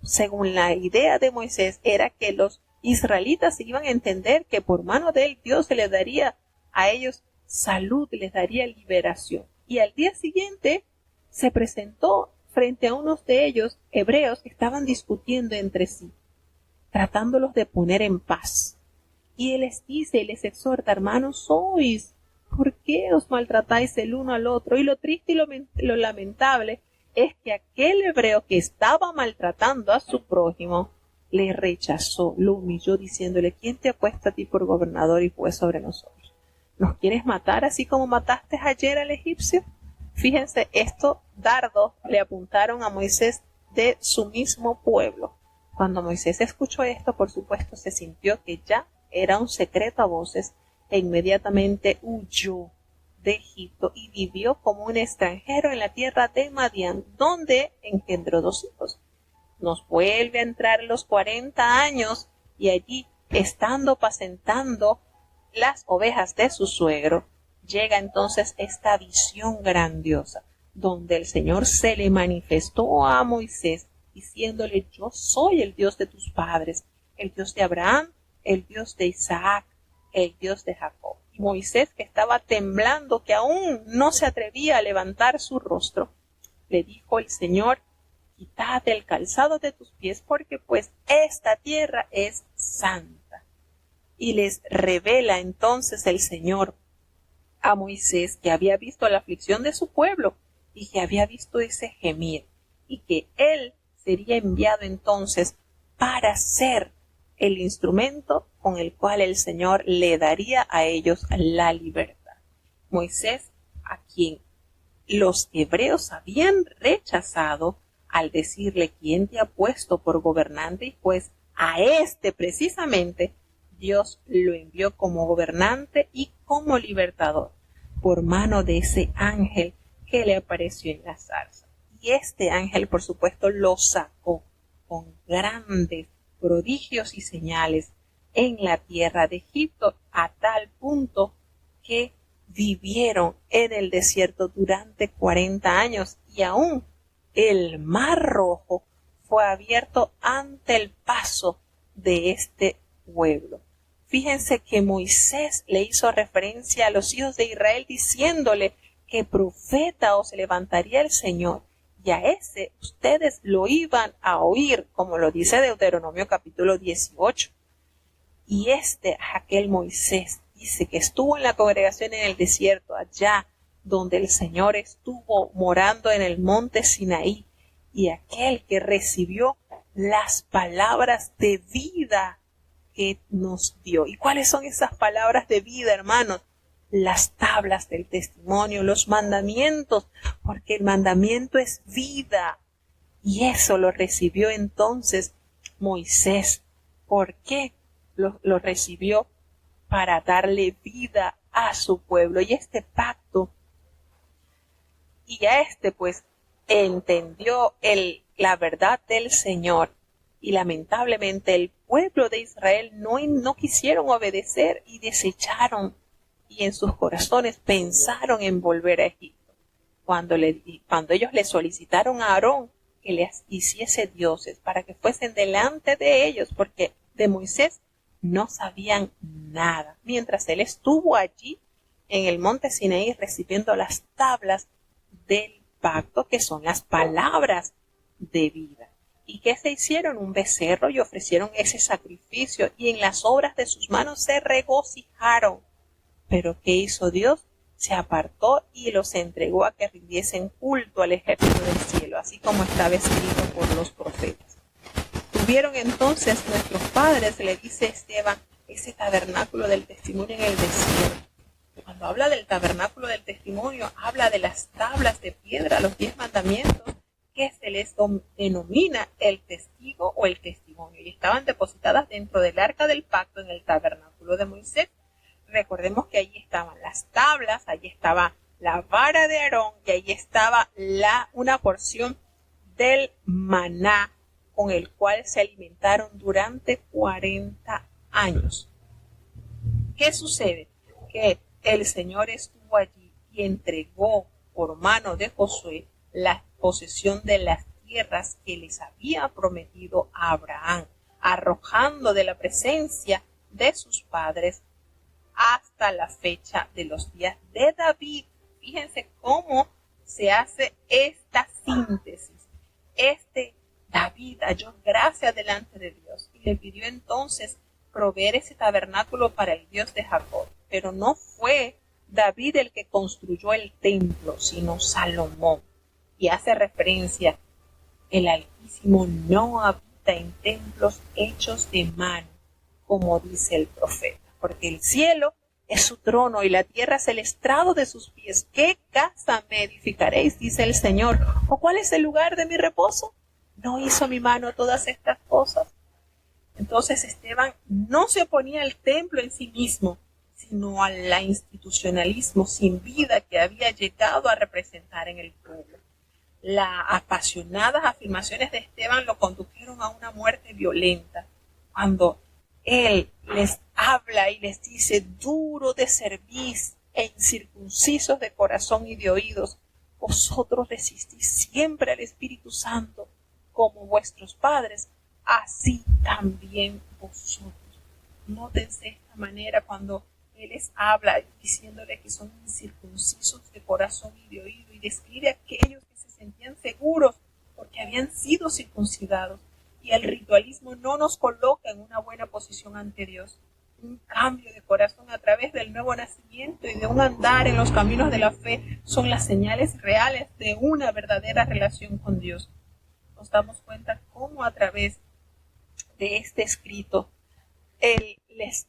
Speaker 1: según la idea de Moisés, era que los israelitas iban a entender que por mano de él Dios se les daría a ellos salud, les daría liberación. Y al día siguiente se presentó frente a unos de ellos, hebreos, que estaban discutiendo entre sí, tratándolos de poner en paz. Y él les dice y les exhorta: hermanos sois, ¿por qué os maltratáis el uno al otro? Y lo triste y lo lamentable es que aquel hebreo que estaba maltratando a su prójimo, le rechazó, lo humilló diciéndole: ¿quién te ha puesto a ti por gobernador y juez sobre nosotros? ¿Nos quieres matar así como mataste ayer al egipcio? Fíjense, estos dardos le apuntaron a Moisés de su mismo pueblo. Cuando Moisés escuchó esto, por supuesto, se sintió que ya era un secreto a voces e inmediatamente huyó de Egipto y vivió como un extranjero en la tierra de Madián, donde engendró 2 hijos. Nos vuelve a entrar los 40 años y allí, estando apacentando las ovejas de su suegro, llega entonces esta visión grandiosa, donde el Señor se le manifestó a Moisés, diciéndole: yo soy el Dios de tus padres, el Dios de Abraham, el Dios de Isaac, el Dios de Jacob. Y Moisés, que estaba temblando, que aún no se atrevía a levantar su rostro, le dijo el Señor: quítate el calzado de tus pies, porque pues esta tierra es santa. Y les revela entonces el Señor a Moisés que había visto la aflicción de su pueblo y que había visto ese gemir y que él sería enviado entonces para ser el instrumento con el cual el Señor le daría a ellos la libertad. Moisés, a quien los hebreos habían rechazado al decirle: ¿quién te ha puesto por gobernante y juez? A este precisamente Dios lo envió como gobernante y como libertador por mano de ese ángel que le apareció en la zarza. Y este ángel, por supuesto, lo sacó con grandes prodigios y señales en la tierra de Egipto, a tal punto que vivieron en el desierto durante 40 años y aún el Mar Rojo fue abierto ante el paso de este pueblo. Fíjense que Moisés le hizo referencia a los hijos de Israel diciéndole que profeta os levantaría el Señor, y a ese ustedes lo iban a oír, como lo dice Deuteronomio capítulo 18. Y aquel Moisés, dice que estuvo en la congregación en el desierto, allá donde el Señor estuvo morando en el monte Sinaí, y aquel que recibió las palabras de vida que nos dio. ¿Y cuáles son esas palabras de vida, hermanos? Las tablas del testimonio, los mandamientos, porque el mandamiento es vida. Y eso lo recibió entonces Moisés. ¿Por qué lo recibió? Para darle vida a su pueblo. Y este pacto, y a pues entendió la verdad del Señor. Y lamentablemente el pueblo de Israel no quisieron obedecer y desecharon, y en sus corazones pensaron en volver a Egipto. Cuando ellos le solicitaron a Aarón que les hiciese dioses para que fuesen delante de ellos, porque de Moisés no sabían nada, mientras él estuvo allí en el monte Sinaí recibiendo las tablas del pacto, que son las palabras de vida. ¿Y qué se hicieron? Un becerro, y ofrecieron ese sacrificio, y en las obras de sus manos se regocijaron. Pero ¿qué hizo Dios? Se apartó y los entregó a que rindiesen culto al ejército del cielo, así como estaba escrito por los profetas. Tuvieron entonces nuestros padres, le dice Esteban, ese tabernáculo del testimonio en el desierto. Cuando habla del tabernáculo del testimonio, habla de las tablas de piedra, los 10 mandamientos, que se les denomina el testigo o el testimonio, y estaban depositadas dentro del arca del pacto en el tabernáculo de Moisés. Recordemos que allí estaban las tablas, allí estaba la vara de Aarón, y allí estaba una porción del maná con el cual se alimentaron durante 40 años. ¿Qué sucede? Que el Señor estuvo allí y entregó por mano de Josué la posesión de las tierras que les había prometido a Abraham, arrojando de la presencia de sus padres hasta la fecha de los días de David. Fíjense cómo se hace esta síntesis. David halló gracia delante de Dios y le pidió entonces proveer ese tabernáculo para el Dios de Jacob. Pero no fue David el que construyó el templo, sino Salomón. Y hace referencia: el Altísimo no habita en templos hechos de mano, como dice el profeta, porque el cielo es su trono y la tierra es el estrado de sus pies. ¿Qué casa me edificaréis?, dice el Señor. ¿O cuál es el lugar de mi reposo? ¿No hizo mi mano todas estas cosas? Entonces Esteban no se oponía al templo en sí mismo, sino al institucionalismo sin vida que había llegado a representar en el pueblo. Las apasionadas afirmaciones de Esteban lo condujeron a una muerte violenta, cuando él les habla y les dice: duro de cerviz e incircuncisos de corazón y de oídos, vosotros resistís siempre al Espíritu Santo, como vuestros padres, así también vosotros. Nótense esta manera cuando él les habla diciéndole que son incircuncisos de corazón y de oído, y describe a aquellos que se sentían seguros porque habían sido circuncidados. Y el ritualismo no nos coloca en una buena posición ante Dios. un cambio de corazón a través del nuevo nacimiento y de un andar en los caminos de la fe son las señales reales de una verdadera relación con Dios. Nos damos cuenta cómo a través de este escrito Él les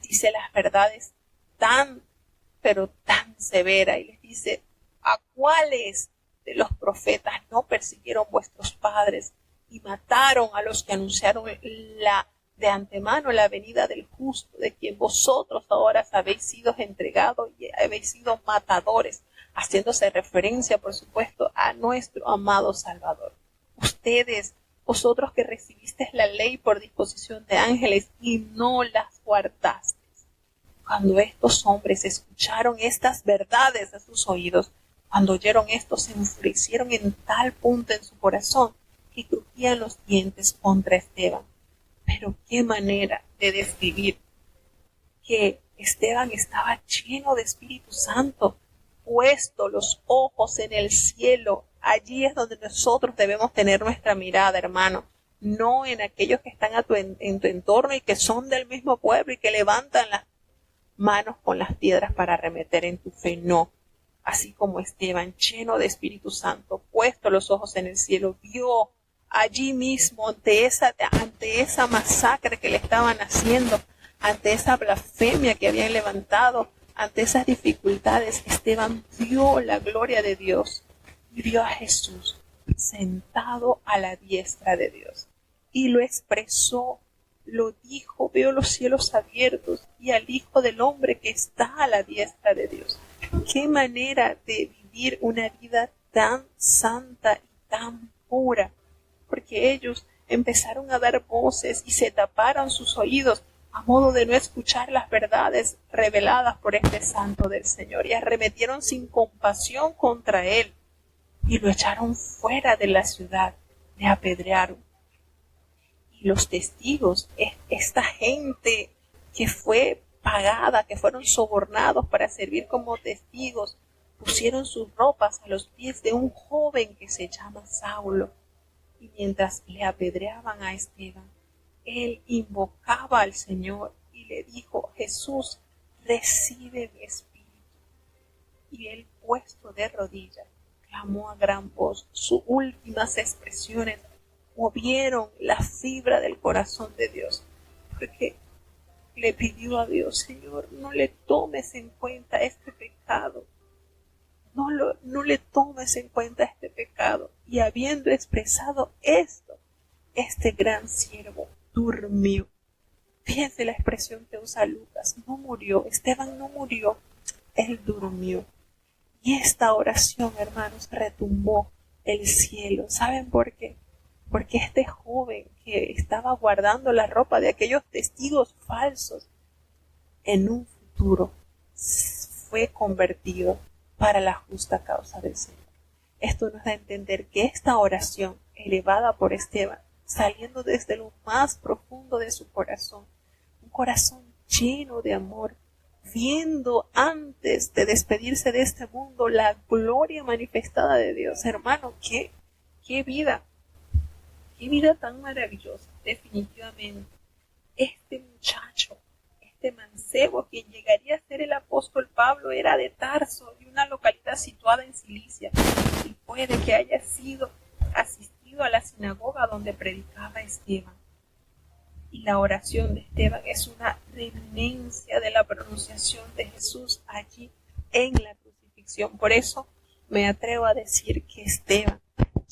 Speaker 1: dice las verdades tan, pero tan severas, y les dice: ¿a cuáles de los profetas no persiguieron vuestros padres y mataron a los que anunciaron de antemano la venida del justo, de quien vosotros ahora habéis sido entregados y habéis sido matadores? Haciéndose referencia, por supuesto, a nuestro amado Salvador. Vosotros que recibisteis la ley por disposición de ángeles y no las guardasteis. Cuando estos hombres escucharon estas verdades a sus oídos, cuando oyeron esto, se enfurecieron en tal punto en su corazón que crujían los dientes contra Esteban. Pero qué manera de describir que Esteban estaba lleno de Espíritu Santo, puesto los ojos en el cielo. Allí es donde nosotros debemos tener nuestra mirada, hermano, no en aquellos que están en tu entorno y que son del mismo pueblo y que levantan las manos con las piedras para arremeter en tu fe. No, así como Esteban, lleno de Espíritu Santo, puesto los ojos en el cielo, vio allí mismo ante esa masacre que le estaban haciendo, ante esa blasfemia que habían levantado, ante esas dificultades, Esteban vio la gloria de Dios y vio a Jesús sentado a la diestra de Dios. Y lo expresó, lo dijo: veo los cielos abiertos y al Hijo del Hombre que está a la diestra de Dios. Qué manera de vivir una vida tan santa y tan pura, porque ellos empezaron a dar voces y se taparon sus oídos a modo de no escuchar las verdades reveladas por este santo del Señor, y arremetieron sin compasión contra él y lo echaron fuera de la ciudad, le apedrearon. Y los testigos, esta gente que fue pagada, que fueron sobornados para servir como testigos, pusieron sus ropas a los pies de un joven que se llama Saulo. Y mientras le apedreaban a Esteban, él invocaba al Señor y le dijo: Jesús, recibe mi espíritu. Y él, puesto de rodillas, clamó a gran voz. Sus últimas expresiones movieron la fibra del corazón de Dios, porque le pidió a Dios: Señor, no le tomes en cuenta este pecado. No le tomes en cuenta este pecado. Y habiendo expresado esto, este gran siervo durmió. Fíjense la expresión que usa Lucas: no murió. Esteban no murió, él durmió. Y esta oración, hermanos, retumbó el cielo. ¿Saben por qué? Porque este joven que estaba guardando la ropa de aquellos testigos falsos, en un futuro fue convertido para la justa causa del Señor. Esto nos da a entender que esta oración elevada por Esteban, saliendo desde lo más profundo de su corazón, un corazón lleno de amor, viendo antes de despedirse de este mundo la gloria manifestada de Dios. Hermano, qué vida tan maravillosa. Definitivamente, este muchacho, este mancebo, quien llegaría a ser el apóstol Pablo, era de Tarso, de una localidad situada en Cilicia, y puede que haya sido asistido a la sinagoga donde predicaba Esteban. Y la oración de Esteban es una reminiscencia de la pronunciación de Jesús allí en la crucifixión. Por eso me atrevo a decir que Esteban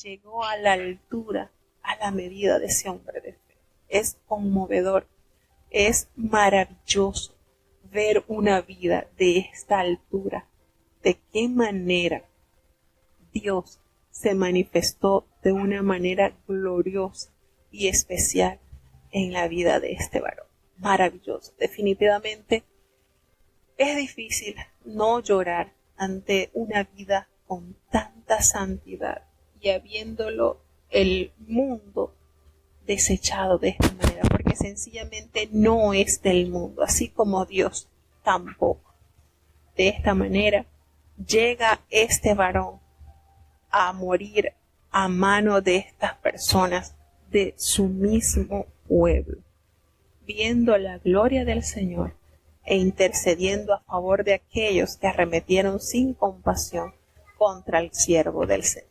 Speaker 1: llegó a la altura, a la medida de ese hombre de fe. Es conmovedor, es maravilloso ver una vida de esta altura. De qué manera Dios se manifestó de una manera gloriosa y especial en la vida de este varón. Maravilloso. Definitivamente es difícil no llorar ante una vida con tanta santidad y habiéndolo el mundo desechado de esta manera, porque sencillamente no es del mundo, así como Dios tampoco. De esta manera llega este varón a morir a mano de estas personas de su mismo pueblo. viendo la gloria del Señor e intercediendo a favor de aquellos que arremetieron sin compasión contra el siervo del Señor.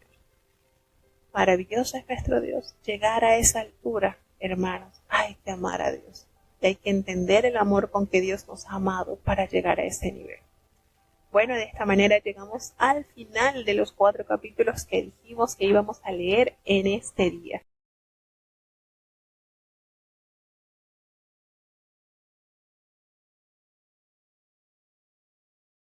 Speaker 1: Maravilloso es nuestro Dios. Llegar a esa altura, hermanos, hay que amar a Dios. Y hay que entender el amor con que Dios nos ha amado para llegar a ese nivel. Bueno, de esta manera llegamos al final de los 4 capítulos que dijimos que íbamos a leer en este día.